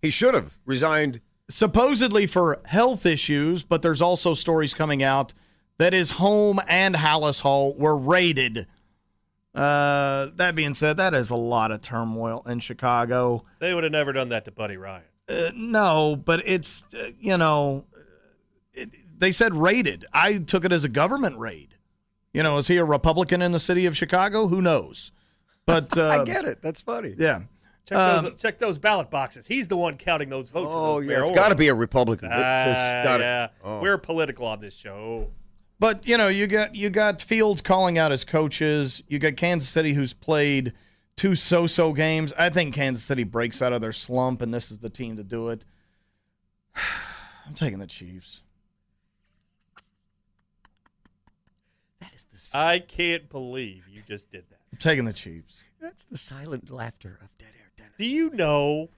He should have resigned. Supposedly for health issues, but there's also stories coming out that his home and Hallis Hall were raided. That being said, that is a lot of turmoil in Chicago. They would have never done that to Buddy Ryan. No, but it's, they said raided. I took it as a government raid. Is he a Republican in the city of Chicago? Who knows? But I get it. That's funny. Yeah. Check those ballot boxes. He's the one counting those votes. Oh, those yeah. It's got to be a Republican. Yeah. Oh. We're political on this show. But, you got Fields calling out his coaches. You got Kansas City, who's played 2 so-so games. I think Kansas City breaks out of their slump, and this is the team to do it. I'm taking the Chiefs. I can't believe you just did that. I'm taking the Chiefs. That's the silent laughter of Dead Air Dennis. Do you know?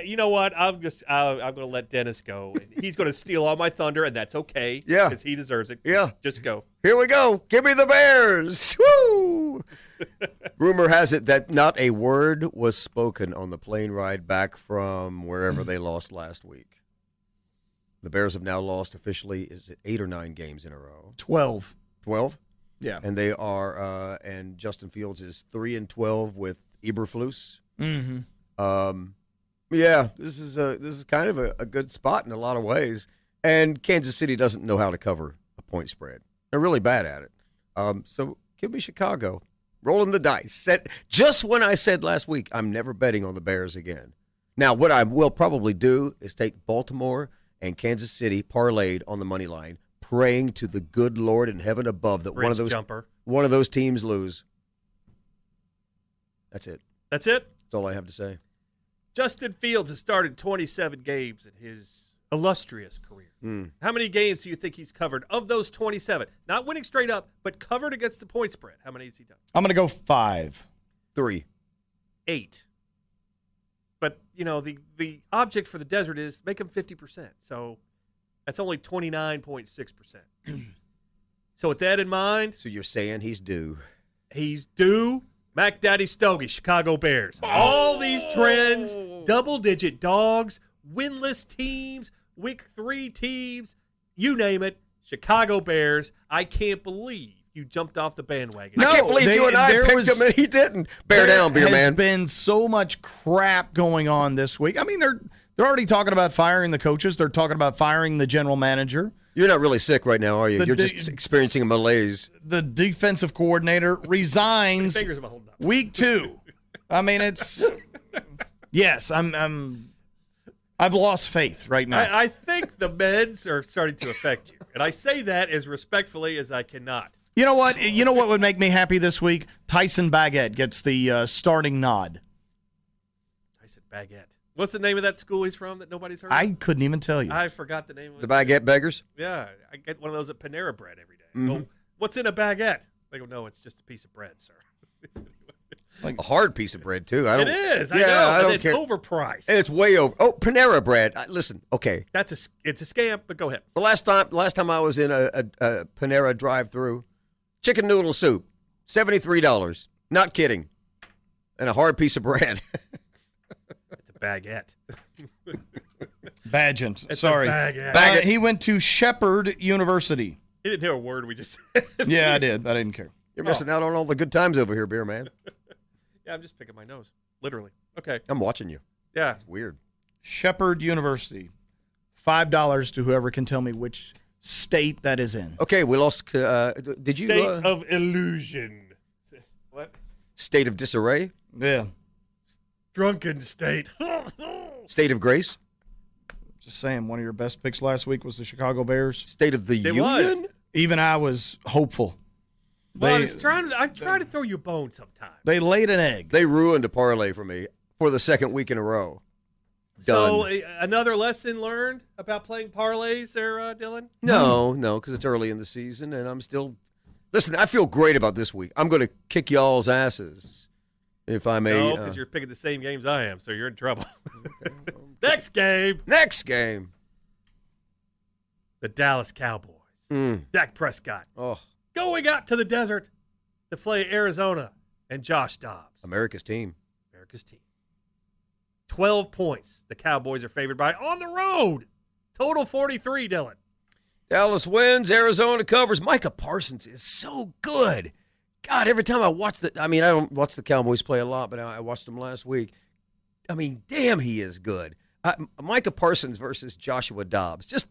You know what? I'm going to let Dennis go. And he's going to steal all my thunder, and that's okay. Yeah. Because he deserves it. Yeah. Just go. Here we go. Give me the Bears. Woo! Rumor has it that not a word was spoken on the plane ride back from wherever they lost last week. The Bears have now lost officially, is it 8 or 9 games in a row? 12. 12? Yeah. And they are, and Justin Fields is 3-12 with Eberflus. Mm-hmm. Yeah, this is kind of a good spot in a lot of ways. And Kansas City doesn't know how to cover a point spread. They're really bad at it. So give me Chicago. Rolling the dice. Just when I said last week, I'm never betting on the Bears again. Now, what I will probably do is take Baltimore and Kansas City parlayed on the money line, praying to the good Lord in heaven above that one of those teams lose. That's it. That's it? That's all I have to say. Justin Fields has started 27 games in his illustrious career. How many games do you think he's covered of those 27? Not winning straight up, but covered against the point spread. How many has he done? I'm going to go 5. 3. 8. But, the object for the desert is make him 50%. So that's only 29.6%. So with that in mind. So you're saying he's due. He's due. Mac Daddy Stogie, Chicago Bears. All these trends, double-digit dogs, winless teams, week 3 teams, you name it, Chicago Bears. I can't believe you jumped off the bandwagon. I can't believe you and I picked him and he didn't. Bear down, beer man. There's been so much crap going on this week. I mean, they're already talking about firing the coaches. They're talking about firing the general manager. You're not really sick right now, are you? You're just experiencing a malaise. The defensive coordinator resigns week 2. I mean, it's yes. I've lost faith right now. I think the meds are starting to affect you, and I say that as respectfully as I cannot. You know what? You know what would make me happy this week? Tyson Baguette gets the starting nod. Tyson Baguette. What's the name of that school he's from that nobody's heard of? I couldn't even tell you. I forgot the name of it. The Baguette Beggars? Yeah. I get one of those at Panera Bread every day. Mm-hmm. Go, what's in a baguette? They go, no, it's just a piece of bread, sir. Like a hard piece of bread, too. It is. I know. It's overpriced. And it's way over. Oh, Panera Bread. Listen, okay. It's a scam, but go ahead. The last time I was in a Panera drive-thru, chicken noodle soup, $73. Not kidding. And a hard piece of bread. It's a baguette. Badgent. Sorry. Baguette. He went to Shepherd University. He didn't hear a word we just said. Yeah, I did. I didn't care. You're missing out on all the good times over here, beer man. Yeah, I'm just picking my nose. Literally. Okay. I'm watching you. Yeah. It's weird. Shepherd University. $5 to whoever can tell me which state that is in. Okay, we lost. Did you? State of illusion. What? State of disarray? Yeah. Drunken state. State of grace? Just saying, one of your best picks last week was the Chicago Bears. State of the Union? Even I was hopeful. Well, I try to throw you a bone sometimes. They laid an egg. They ruined a parlay for me for the second week in a row. So another lesson learned about playing parlays there, Dillon? No, because it's early in the season, and I'm still – listen, I feel great about this week. I'm going to kick y'all's asses, if I may. No, because you're picking the same games I am, so you're in trouble. Okay. Next game. The Dallas Cowboys. Dak Prescott. Oh. Going out to the desert to play Arizona and Josh Dobbs. America's team. 12 points the Cowboys are favored by on the road. Total 43, Dillon. Dallas wins. Arizona covers. Micah Parsons is so good. God, every time I watch I don't watch the Cowboys play a lot, but I watched them last week. I mean, damn, he is good. Micah Parsons versus Joshua Dobbs. Just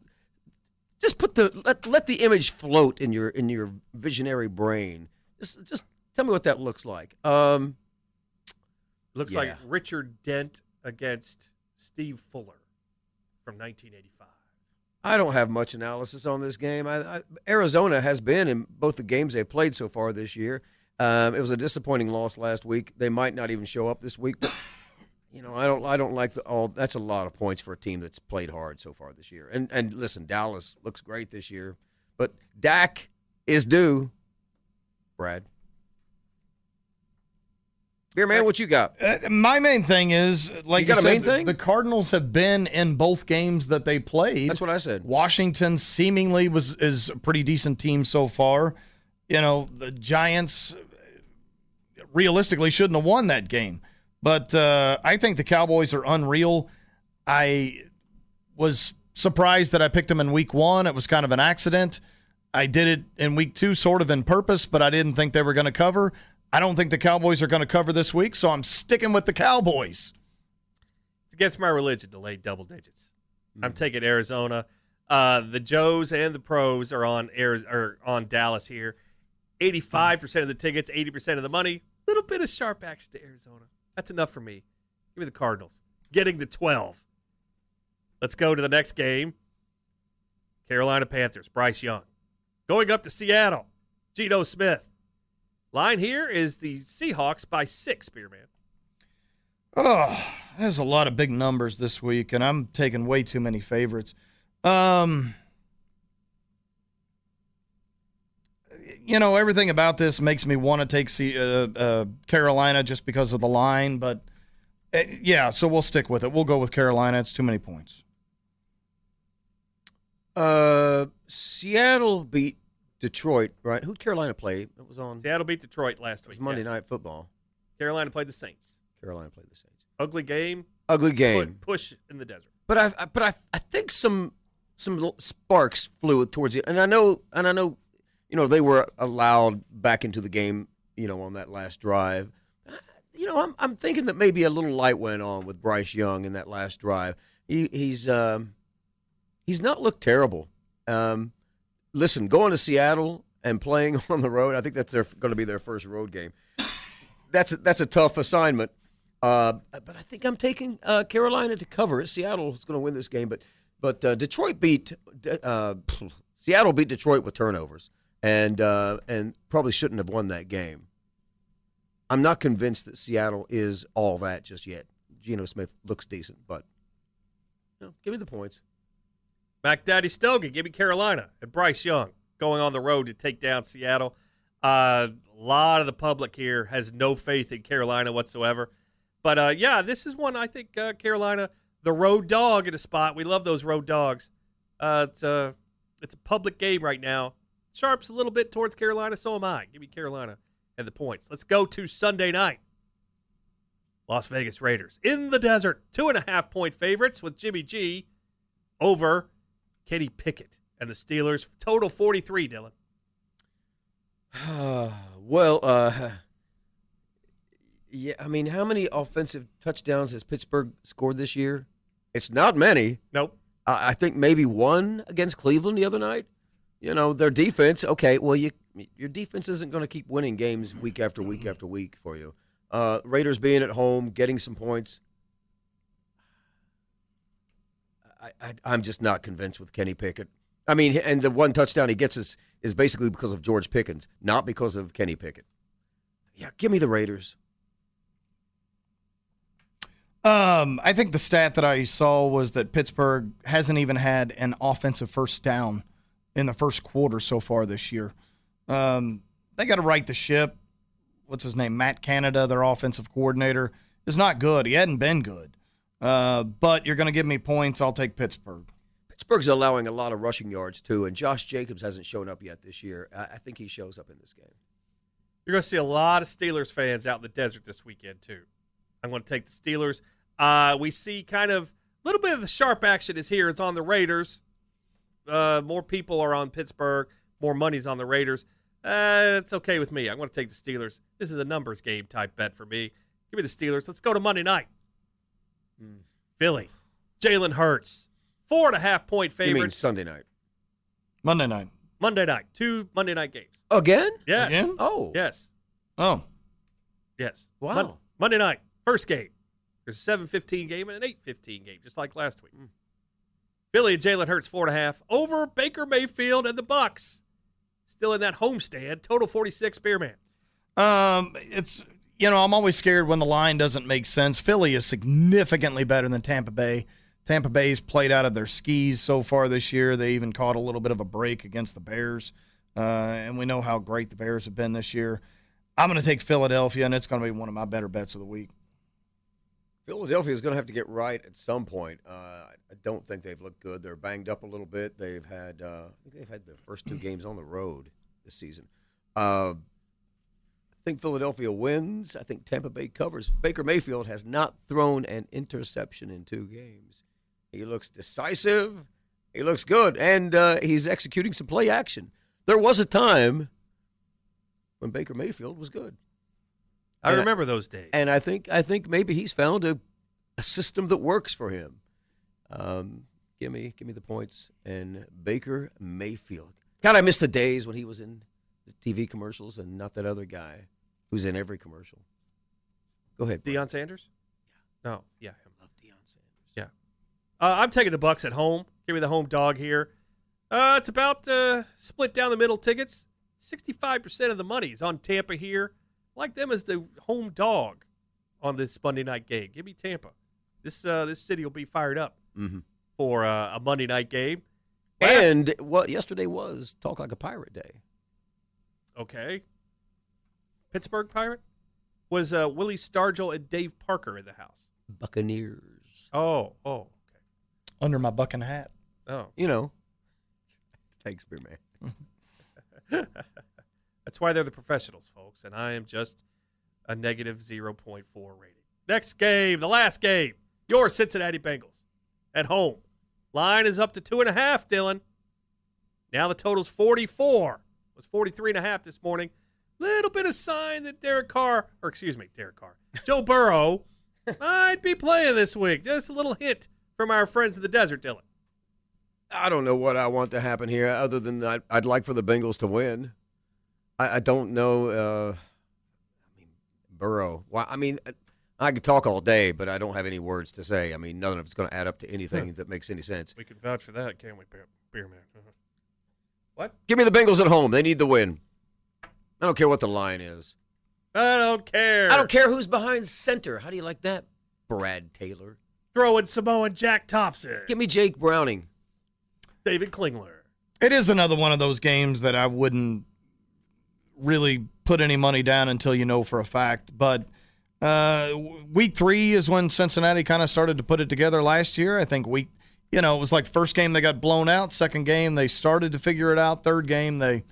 put let the image float in your visionary brain. Just tell me what that looks like. Looks like Richard Dent against Steve Fuller from 1985. I don't have much analysis on this game. Arizona has been in both the games they've played so far this year. It was a disappointing loss last week. They might not even show up this week. But, I don't like that's a lot of points for a team that's played hard so far this year. And listen, Dallas looks great this year, but Dak is due. Brad. Beer man, what you got? My main thing is, like you said, the Cardinals have been in both games that they played. That's what I said. Washington seemingly is a pretty decent team so far. The Giants realistically shouldn't have won that game. But I think the Cowboys are unreal. I was surprised that I picked them in week 1. It was kind of an accident. I did it in week 2 sort of in purpose, but I didn't think they were going to cover. I don't think the Cowboys are going to cover this week, so I'm sticking with the Cowboys. It's against my religion to lay double digits. I'm taking Arizona. The Joes and the Pros are on Dallas here. 85% of the tickets, 80% of the money. Little bit of sharp action to Arizona. That's enough for me. Give me the Cardinals. Getting the 12. Let's go to the next game. Carolina Panthers, Bryce Young. Going up to Seattle, Geno Smith. Line here is the Seahawks by 6, Beerman. Oh, there's a lot of big numbers this week, and I'm taking way too many favorites. Everything about this makes me want to take Carolina just because of the line, but so we'll stick with it. We'll go with Carolina. It's too many points. Seattle beat Detroit, right? Who'd Carolina play? It was on Seattle beat Detroit last week. It was Monday Night Football. Carolina played the Saints. Ugly game. Push in the desert. But I think some sparks flew towards it, and I know they were allowed back into the game, on that last drive. I'm thinking that maybe a little light went on with Bryce Young in that last drive. He's not looked terrible. Listen, going to Seattle and playing on the road, I think that's going to be their first road game. That's a tough assignment. But I think I'm taking Carolina to cover it. Seattle's going to win this game, but Detroit Seattle beat Detroit with turnovers, and probably shouldn't have won that game. I'm not convinced that Seattle is all that just yet. Geno Smith looks decent, but give me the points. Mac Daddy Stogie, give me Carolina. And Bryce Young going on the road to take down Seattle. A lot of the public here has no faith in Carolina whatsoever. But, this is one I think Carolina, the road dog at a spot. We love those road dogs. It's a public game right now. Sharp's a little bit towards Carolina, so am I. Give me Carolina and the points. Let's go to Sunday night. Las Vegas Raiders in the desert. 2.5-point favorites with Jimmy G over Kenny Pickett and the Steelers. Total 43, Dillon. I mean, how many offensive touchdowns has Pittsburgh scored this year? It's not many. Nope. I think maybe one against Cleveland the other night. Their defense, okay, well, your defense isn't going to keep winning games week after week after week for you. Raiders being at home, getting some points. I'm just not convinced with Kenny Pickett. I mean, and the one touchdown he gets is basically because of George Pickens, not because of Kenny Pickett. Yeah, give me the Raiders. I think the stat that I saw was that Pittsburgh hasn't even had an offensive first down in the first quarter so far this year. They got to right the ship. What's his name? Matt Canada, their offensive coordinator, is not good. He hadn't been good. But you're going to give me points. I'll take Pittsburgh. Pittsburgh's allowing a lot of rushing yards, too, and Josh Jacobs hasn't shown up yet this year. I think he shows up in this game. You're going to see a lot of Steelers fans out in the desert this weekend, too. I'm going to take the Steelers. We see kind of a little bit of the sharp action is here. It's on the Raiders. More people are on Pittsburgh. More money's on the Raiders. It's okay with me. I'm going to take the Steelers. This is a numbers game type bet for me. Give me the Steelers. Let's go to Monday night. Philly, Jalen Hurts, 4.5-point You mean favorite. Sunday night? Monday night. Monday night. 2 Monday night games. Again? Yes. Again? Oh. Yes. Oh. Yes. Wow. Monday night, first game. There's a 7:15 game and an 8:15 game, just like last week. Philly and Jalen Hurts 4.5 over Baker Mayfield and the Bucks. Still in that homestand. Total 46. Spearman. It's I'm always scared when the line doesn't make sense. Philly is significantly better than Tampa Bay. Tampa Bay's played out of their skis so far this year. They even caught a little bit of a break against the Bears, and we know how great the Bears have been this year. I'm going to take Philadelphia, and it's going to be one of my better bets of the week. Philadelphia is going to have to get right at some point. I don't think they've looked good. They're banged up a little bit. They've had, I think they've had the first 2 games on the road this season. I think Philadelphia wins. I think Tampa Bay covers. Baker Mayfield has not thrown an interception in 2 games. He looks decisive. He looks good, and he's executing some play action. There was a time when Baker Mayfield was good. I remember those days. And I think maybe he's found a system that works for him. Give me the points and Baker Mayfield. God, I miss the days when he was in the TV commercials and not that other guy who's in every commercial. Go ahead, Deion Sanders? Yeah. No, yeah, him. Love Deion Sanders. Yeah. I'm taking the Bucks at home. Give me the home dog here. It's about split down the middle tickets. 65% of the money is on Tampa here. I like them as the home dog on this Monday night game. Give me Tampa. This city will be fired up for a Monday night game. And yesterday was Talk Like a Pirate Day. Okay. Pittsburgh Pirate? Was Willie Stargell and Dave Parker in the house? Buccaneers. Oh, okay. Under my bucking hat. Oh. Thanks, Beer Man. That's why they're the professionals, folks, and I am just a negative 0.4 rating. Next game, the last game, your Cincinnati Bengals at home. Line is up to 2.5, Dillon. Now the total's 44. It was 43.5 this morning. Little bit of sign that Joe Burrow might be playing this week. Just a little hint from our friends in the desert, Dillon. I don't know what I want to happen here other than I'd like for the Bengals to win. I don't know. Burrow. Well, I could talk all day, but I don't have any words to say. None of it's going to add up to anything that makes any sense. We can vouch for that, can't we, Beer Man? What? Give me the Bengals at home. They need the win. I don't care what the line is. I don't care. I don't care who's behind center. How do you like that, Brad Taylor? Throwing Samoan Jack Thompson. Give me Jake Browning. David Klingler. It is another one of those games that I wouldn't really put any money down until you know for a fact. But week 3 is when Cincinnati kind of started to put it together last year. I think it was like the first game they got blown out. Second game, they started to figure it out. Third game, they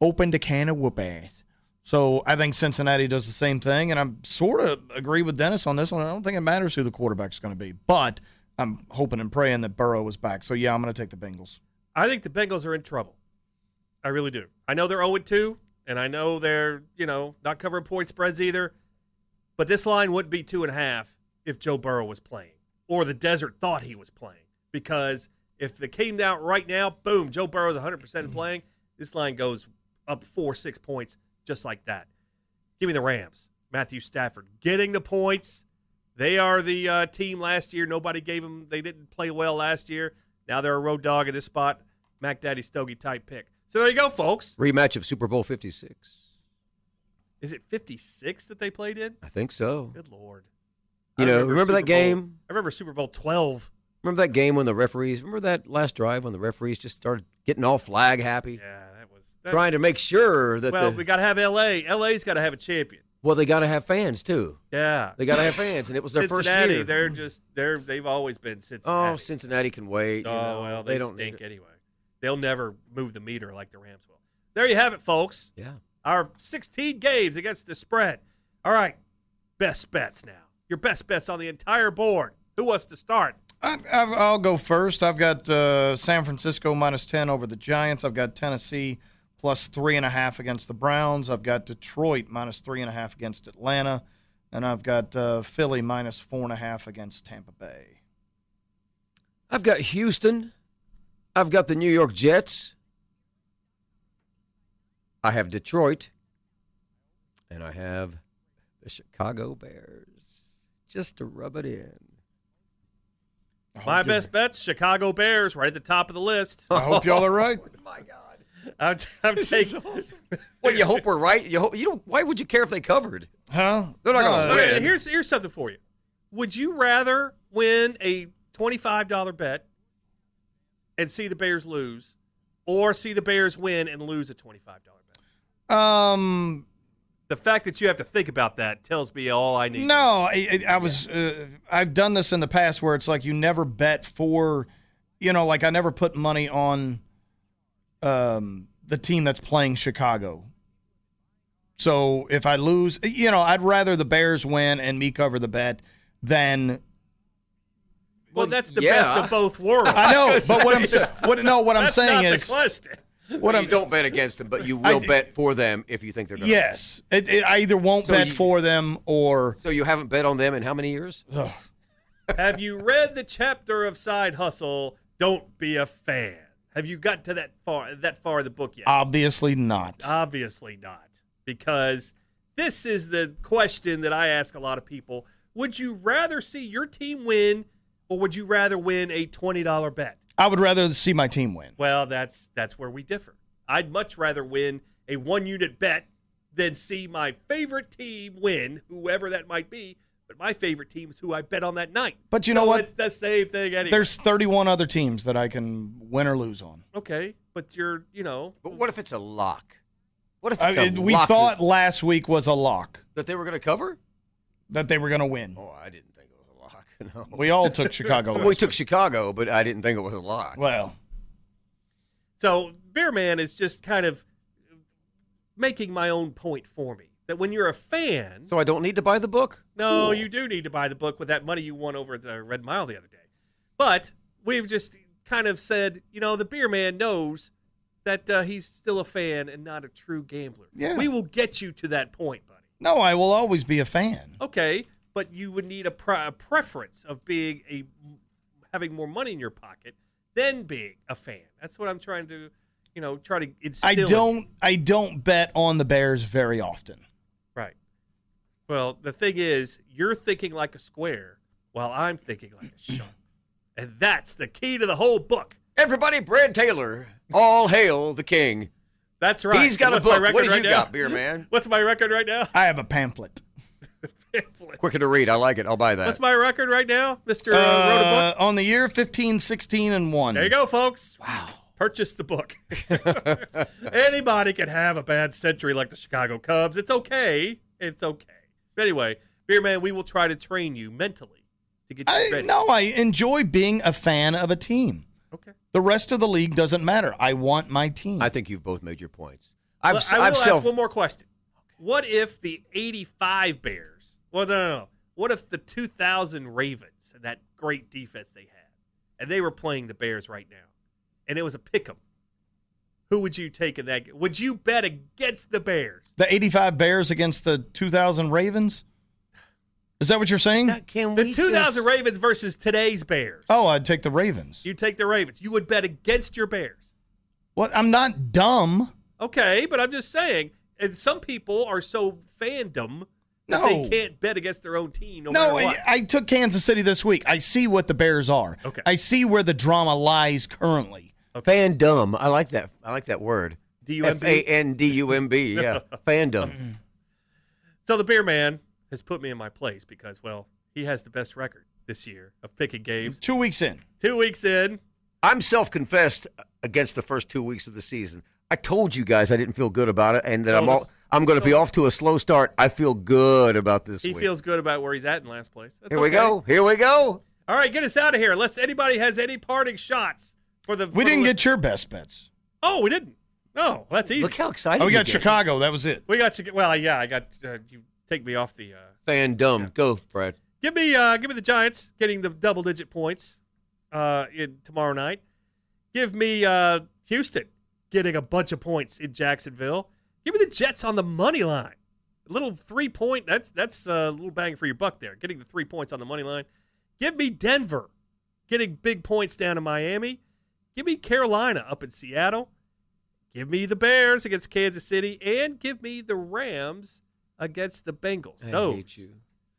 opened a can of whoop ass. So I think Cincinnati does the same thing, and I'm sort of agree with Dennis on this one. I don't think it matters who the quarterback's going to be, but I'm hoping and praying that Burrow is back. So, yeah, I'm going to take the Bengals. I think the Bengals are in trouble. I really do. I know they're 0-2, and I know they're, not covering point spreads either, but this line wouldn't be 2.5 if Joe Burrow was playing or the Desert thought he was playing, because if it came out right now, boom, Joe Burrow's 100% playing, this line goes up 4-6 points just like that. Give me the Rams. Matthew Stafford getting the points. They are the team last year. Nobody gave them. They didn't play well last year. Now they're a road dog at this spot. Mac Daddy Stogie type pick. So there you go, folks. Rematch of Super Bowl 56. Is it 56 that they played in? I think so. Good Lord. Remember that game? I remember Super Bowl 12. Remember that game when remember that last drive when the referees just started getting all flag happy? Yeah, that was. Trying to make sure that we got to have L.A. L.A.'s got to have a champion. Well, they got to have fans, too. Yeah. They got to have fans, and it was their first year. They've always been Cincinnati. Oh, Cincinnati can wait. Well, they don't stink anyway. They'll never move the meter like the Rams will. There you have it, folks. Yeah. Our 16 games against the spread. All right. Best bets now. Your best bets on the entire board. Who wants to start? I'll go first. I've got San Francisco -10 over the Giants. I've got Tennessee +3.5 against the Browns. I've got Detroit -3.5 against Atlanta. And I've got Philly -4.5 against Tampa Bay. I've got Houston. I've got the New York Jets. I have Detroit. And I have the Chicago Bears. Just to rub it in. My best bets, Chicago Bears, right at the top of the list. I hope y'all are right. Oh, my God. I'm taking. Awesome. Well, you hope we're right. You don't. Why would you care if they covered? Huh? They're not going to Okay, win. here's something for you. Would you rather win a $25 bet and see the Bears lose, or see the Bears win and lose a $25 bet? The fact that you have to think about that tells me all I need. No, I've done this in the past where it's like you never bet for, like I never put money on the team that's playing Chicago. So if I lose, I'd rather the Bears win and me cover the bet than. Well, that's the best of both worlds. I know, but what I'm saying That's is. not the question. So you don't bet against them, but you will bet for them if you think they're going to. Yes. I either won't bet for them or. So you haven't bet on them in how many years? Have you read the chapter of Side Hustle, Don't Be a Fan? Have you got to that far in the book yet? Obviously not. Obviously not. Because this is the question that I ask a lot of people. Would you rather see your team win, or would you rather win a $20 bet? I would rather see my team win. Well, that's where we differ. I'd much rather win a 1-unit bet than see my favorite team win, whoever that might be. But my favorite team is who I bet on that night. But you know what? It's the same thing anyway. There's 31 other teams that I can win or lose on. Okay, but But what if it's a lock? What if it's we thought last week was a lock that they were going to cover? That they were going to win. Oh, I didn't think it was a lock. No. We all took Chicago. We took Chicago, but I didn't think it was a lock. Well. So Bear Man is just kind of making my own point for me. That when you're a fan. So I don't need to buy the book? No, Cool. You do need to buy the book with that money you won over at the Red Mile the other day. But we've just kind of said, the Beer Man knows that he's still a fan and not a true gambler. Yeah. We will get you to that point, buddy. No, I will always be a fan. Okay, but you would need a preference of having more money in your pocket than being a fan. That's what I'm trying to, try to instill. I don't bet on the Bears very often. Right. Well, the thing is, you're thinking like a square while I'm thinking like a sharp. And that's the key to the whole book. Everybody, Brad Taylor. All hail the king. That's right. He's got a book. What do you got, Beer Man? What's my record right now? I have a pamphlet. Quicker to read. I like it. I'll buy that. What's my record right now, Mr. Wrote a Book? On the year 15, 16, and 1. There you go, folks. Wow. Purchase the book. Anybody can have a bad century like the Chicago Cubs. It's okay. It's okay. But anyway, Beer Man, we will try to train you mentally to get you ready. No, I enjoy being a fan of a team. Okay. The rest of the league doesn't matter. I want my team. I think you've both made your points. I will ask one more question. What if the 85 Bears, no. What if the 2000 Ravens and that great defense they had, and they were playing the Bears right now, and it was a pick 'em? Who would you take in that? Would you bet against the Bears? The 85 Bears against the 2000 Ravens? Is that what you're saying? The 2000 Ravens versus today's Bears. Oh, I'd take the Ravens. You take the Ravens. You would bet against your Bears. Well, I'm not dumb. Okay, but I'm just saying, and some people are so fandom that No. they can't bet against their own team no matter what. I took Kansas City this week. I see what the Bears are. Okay. I see where the drama lies currently. Fandom. I like that. I like that word. D-U-M-B? Fandumb. Yeah. Fandom. So the Beer Man has put me in my place because, well, he has the best record this year of picking games. 2 weeks in. 2 weeks in. I'm self-confessed against the first 2 weeks of the season. I told you guys I didn't feel good about it, and that I'm going to be off to a slow start. I feel good about this He week. feels good about where he's at in last place. That's Here we go. Here we go. All right, get us out of here. Unless anybody has any parting shots for the. We didn't get your best bets. Oh, we didn't. No, that's easy. Look how excited We you got get. Chicago. That was it. We got you. Well, yeah, I got you. Take me off the. Fandom. Yeah. Go, Brad. Give me the Giants getting the double-digit points in tomorrow night. Give me Houston getting a bunch of points in Jacksonville. Give me the Jets on the money line. A little 3-point. That's a little bang for your buck there. Getting the 3 points on the money line. Give me Denver getting big points down in Miami. Give me Carolina up in Seattle. Give me the Bears against Kansas City, and give me the Rams against the Bengals. I Those hate you.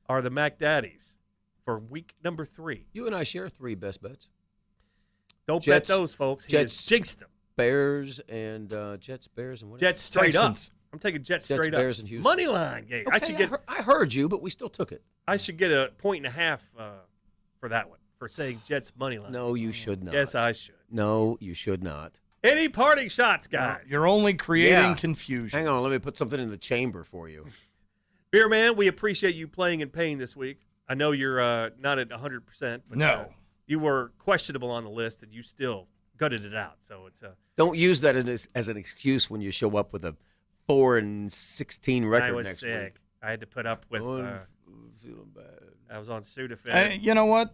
are the Mac Daddies for week number 3. You and I share 3 best bets. Don't Jets- bet those, folks. He Jets- has jinxed them. Bears and Jets, Bears, and what? Jets straight Texans. up. I'm taking Jets Jets, straight Bears, up. and Houston. Money line game. Okay, I heard you, but we still took it. I should get a 1.5 for that one, for saying Jets money line. No, you should not. Yes, I should. No, you should not. Any parting shots, guys? You're only creating Yeah. confusion. Hang on, let me put something in the chamber for you. Beer Man, we appreciate you playing in pain this week. I know you're not at 100%, but No. you were questionable on the list, and you still gutted it out. So it's Don't use that as an excuse when you show up with a 4-16 record I was next sick. week. I had to put up with. I'm feeling bad. I was on Sudafed. You know what?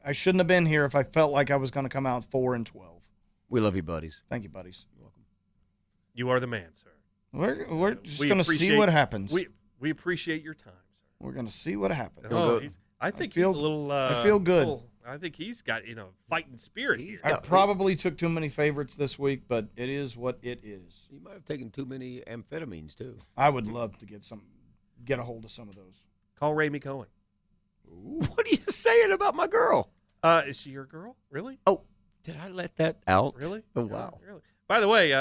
I shouldn't have been here if I felt like I was going to come out 4-12. We love you, buddies. Thank you, buddies. You're welcome. You are the man, sir. We're just We going to see appreciate- what happens. We appreciate your time, sir. We're going to see what happens. Oh, I think feel- he's a little. I feel good. I think he's got fighting spirit. He's here. I probably took too many favorites this week, but it is what it is. You might have taken too many amphetamines, too. I would love to get a hold of some of those. Call Ramey Cohen. What are you saying about my girl? Is she your girl? Really? Oh, did I let that out? Really? Oh, wow. Really? By the way,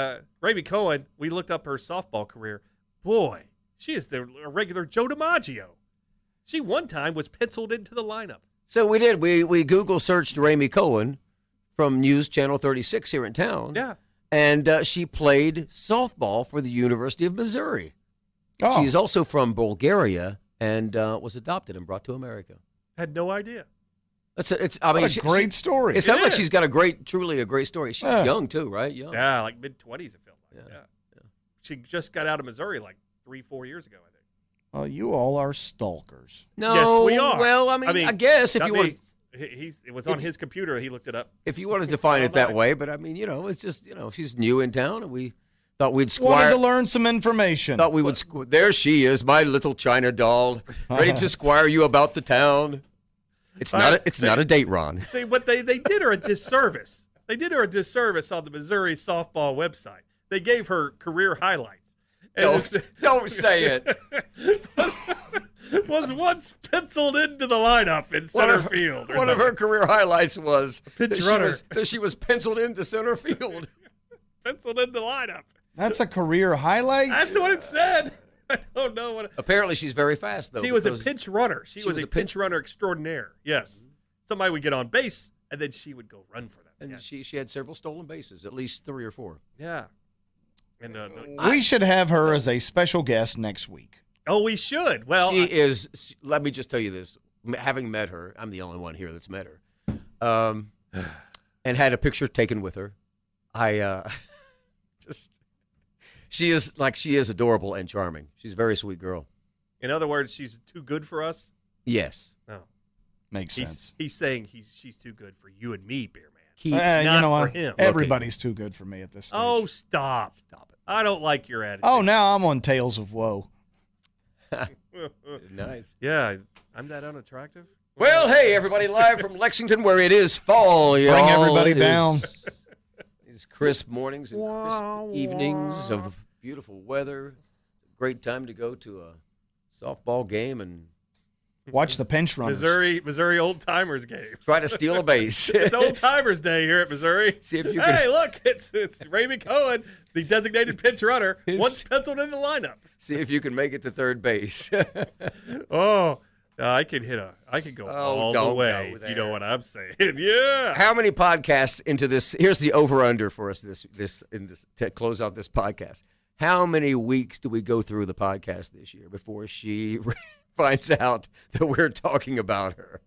Ramey Cohen, we looked up her softball career. Boy, she is a regular Joe DiMaggio. She one time was penciled into the lineup. So we did. We Google searched Ramey Cohen from News Channel 36 here in town. Yeah. And she played softball for the University of Missouri. Oh, She's also from Bulgaria and was adopted and brought to America. Had no idea. I mean, what a great story. It sounds like is. she's got truly a great story. She's young too, right? Young. Yeah, like mid-20s it felt like. Yeah. Yeah. She just got out of Missouri like 3-4 years ago, I think. Well, you all are stalkers. No, Yes, we are. Well, I mean I guess if not you me. want, It was on his computer. He looked it up. if you wanted to define it that way, but I mean, it's just she's new in town, and we thought we'd squire. Wanted to learn some information. Thought we would. There she is, my little China doll, ready to squire you about the town. It's not a date, Ron. See, what they did her a disservice. They did her a disservice on the Missouri softball website. They gave her career highlights. And Don't say it. was once penciled into the lineup in center field. or One of her something. career highlights was Pitch that runner. she was penciled into center field. Penciled in the lineup. That's a career highlight? That's what it said. I don't know what. Apparently, she's very fast, though. She was a because pinch runner. She was a pinch runner extraordinaire. Yes. Somebody would get on base, and then she would go run for them. And Yes. she had several stolen bases, at least 3 or 4. Yeah. And We should have her as a special guest next week. we should. Well, She is. Let me just tell you this: having met her, I'm the only one here that's met her, and had a picture taken with her. I just. She is adorable and charming. She's a very sweet girl. in other words, she's too good for us. Yes. No. Makes sense. He's saying she's too good for you and me, Beer Man. Keep. not you know for what? him. Everybody's too good for me at this stage. Oh, stop. Stop it. I don't like your attitude. Oh, now I'm on Tales of Woe. Nice. Yeah, I'm that unattractive? Well, hey, everybody, live from Lexington, where it is fall, y'all. Bring everybody It down. is- These crisp mornings and crisp evenings of beautiful weather. Great time to go to a softball game and Watch the pinch runners. Missouri old timers game. try to steal a base. It's old timers day here at Missouri. See if you Hey, can look, it's Ramey Cohen, the designated pinch runner, His- once penciled in the lineup. see if you can make it to third base. Oh, I could go Oh, all the don't way go if you know there. what I'm saying. Yeah. How many podcasts into this? Here's the over/under for us this to close out this podcast. How many weeks do we go through the podcast this year before she finds out that we're talking about her?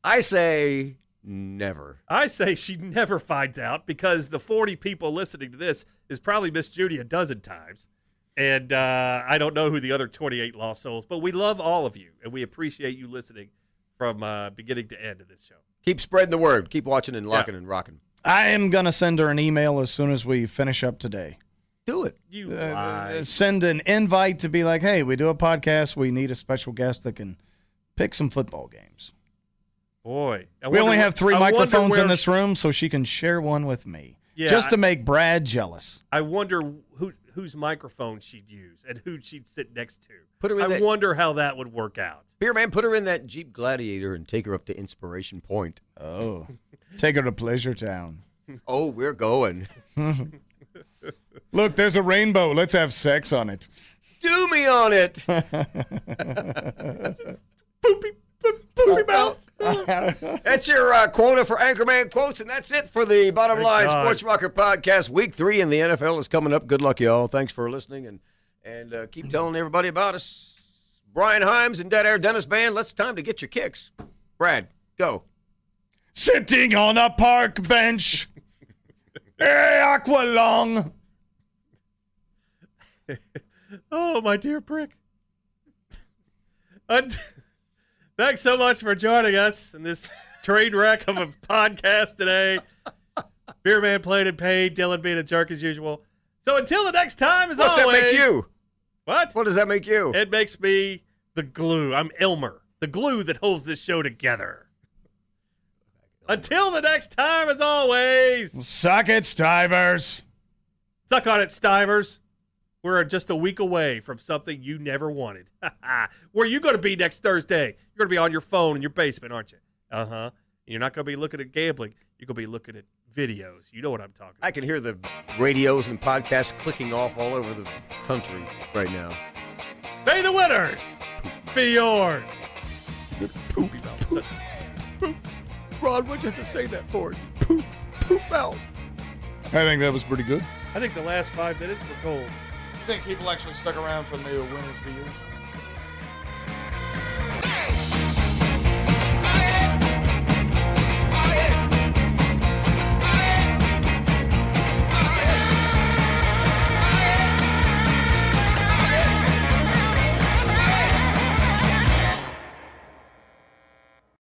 I say never. I say she never finds out because the 40 people listening to this is probably Miss Judy a dozen times. And I don't know who the other 28 lost souls, but we love all of you, and we appreciate you listening from beginning to end of this show. Keep spreading the word. Keep watching and locking and rocking. I am going to send her an email as soon as we finish up today. Do it. You lie. Send an invite to be like, hey, we do a podcast. We need a special guest that can pick some football games. Boy. We only have 3 microphones in where this room, so she can share one with me. Yeah, just to make Brad jealous. I wonder whose microphone she'd use and who she'd sit next to. Put her in I wonder how that would work out. Beer man, put her in that Jeep Gladiator and take her up to Inspiration Point. Oh. Take her to Pleasure Town. Oh, we're going. Look, there's a rainbow. Let's have sex on it. Do me on it. Poopy mouth. That's your quota for Anchorman Quotes, and that's it for the Bottom Line Sports Rocker Podcast. Week 3 in the NFL is coming up. Good luck, y'all. Thanks for listening, and keep telling everybody about us. Brian Himes and Dead Air Dennis Band, it's time to get your kicks. Brad, go. Sitting on a park bench. Hey, Aqualong. Oh, my dear prick. Thanks so much for joining us in this train wreck of a podcast today. Beer Man played and paid, Dillon being a jerk as usual. So until the next time, as What's always. that make you? What? What does that make you? It makes me the glue. I'm Elmer, the glue that holds this show together. Until the next time, as always. Suck it, Stivers. Suck on it, Stivers. We're just a week away from something you never wanted. Where are you going to be next Thursday? You're going to be on your phone in your basement, aren't you? Uh-huh. You're not going to be looking at gambling. You're going to be looking at videos. You know what I'm talking about. I can hear the radios and podcasts clicking off all over the country right now. May the winners be yours. Poopy mouth. Poop. Rod, what'd you have to say that for? Poop mouth. I think that was pretty good. I think the last 5 minutes were gold. I think people actually stuck around for the winners be yours.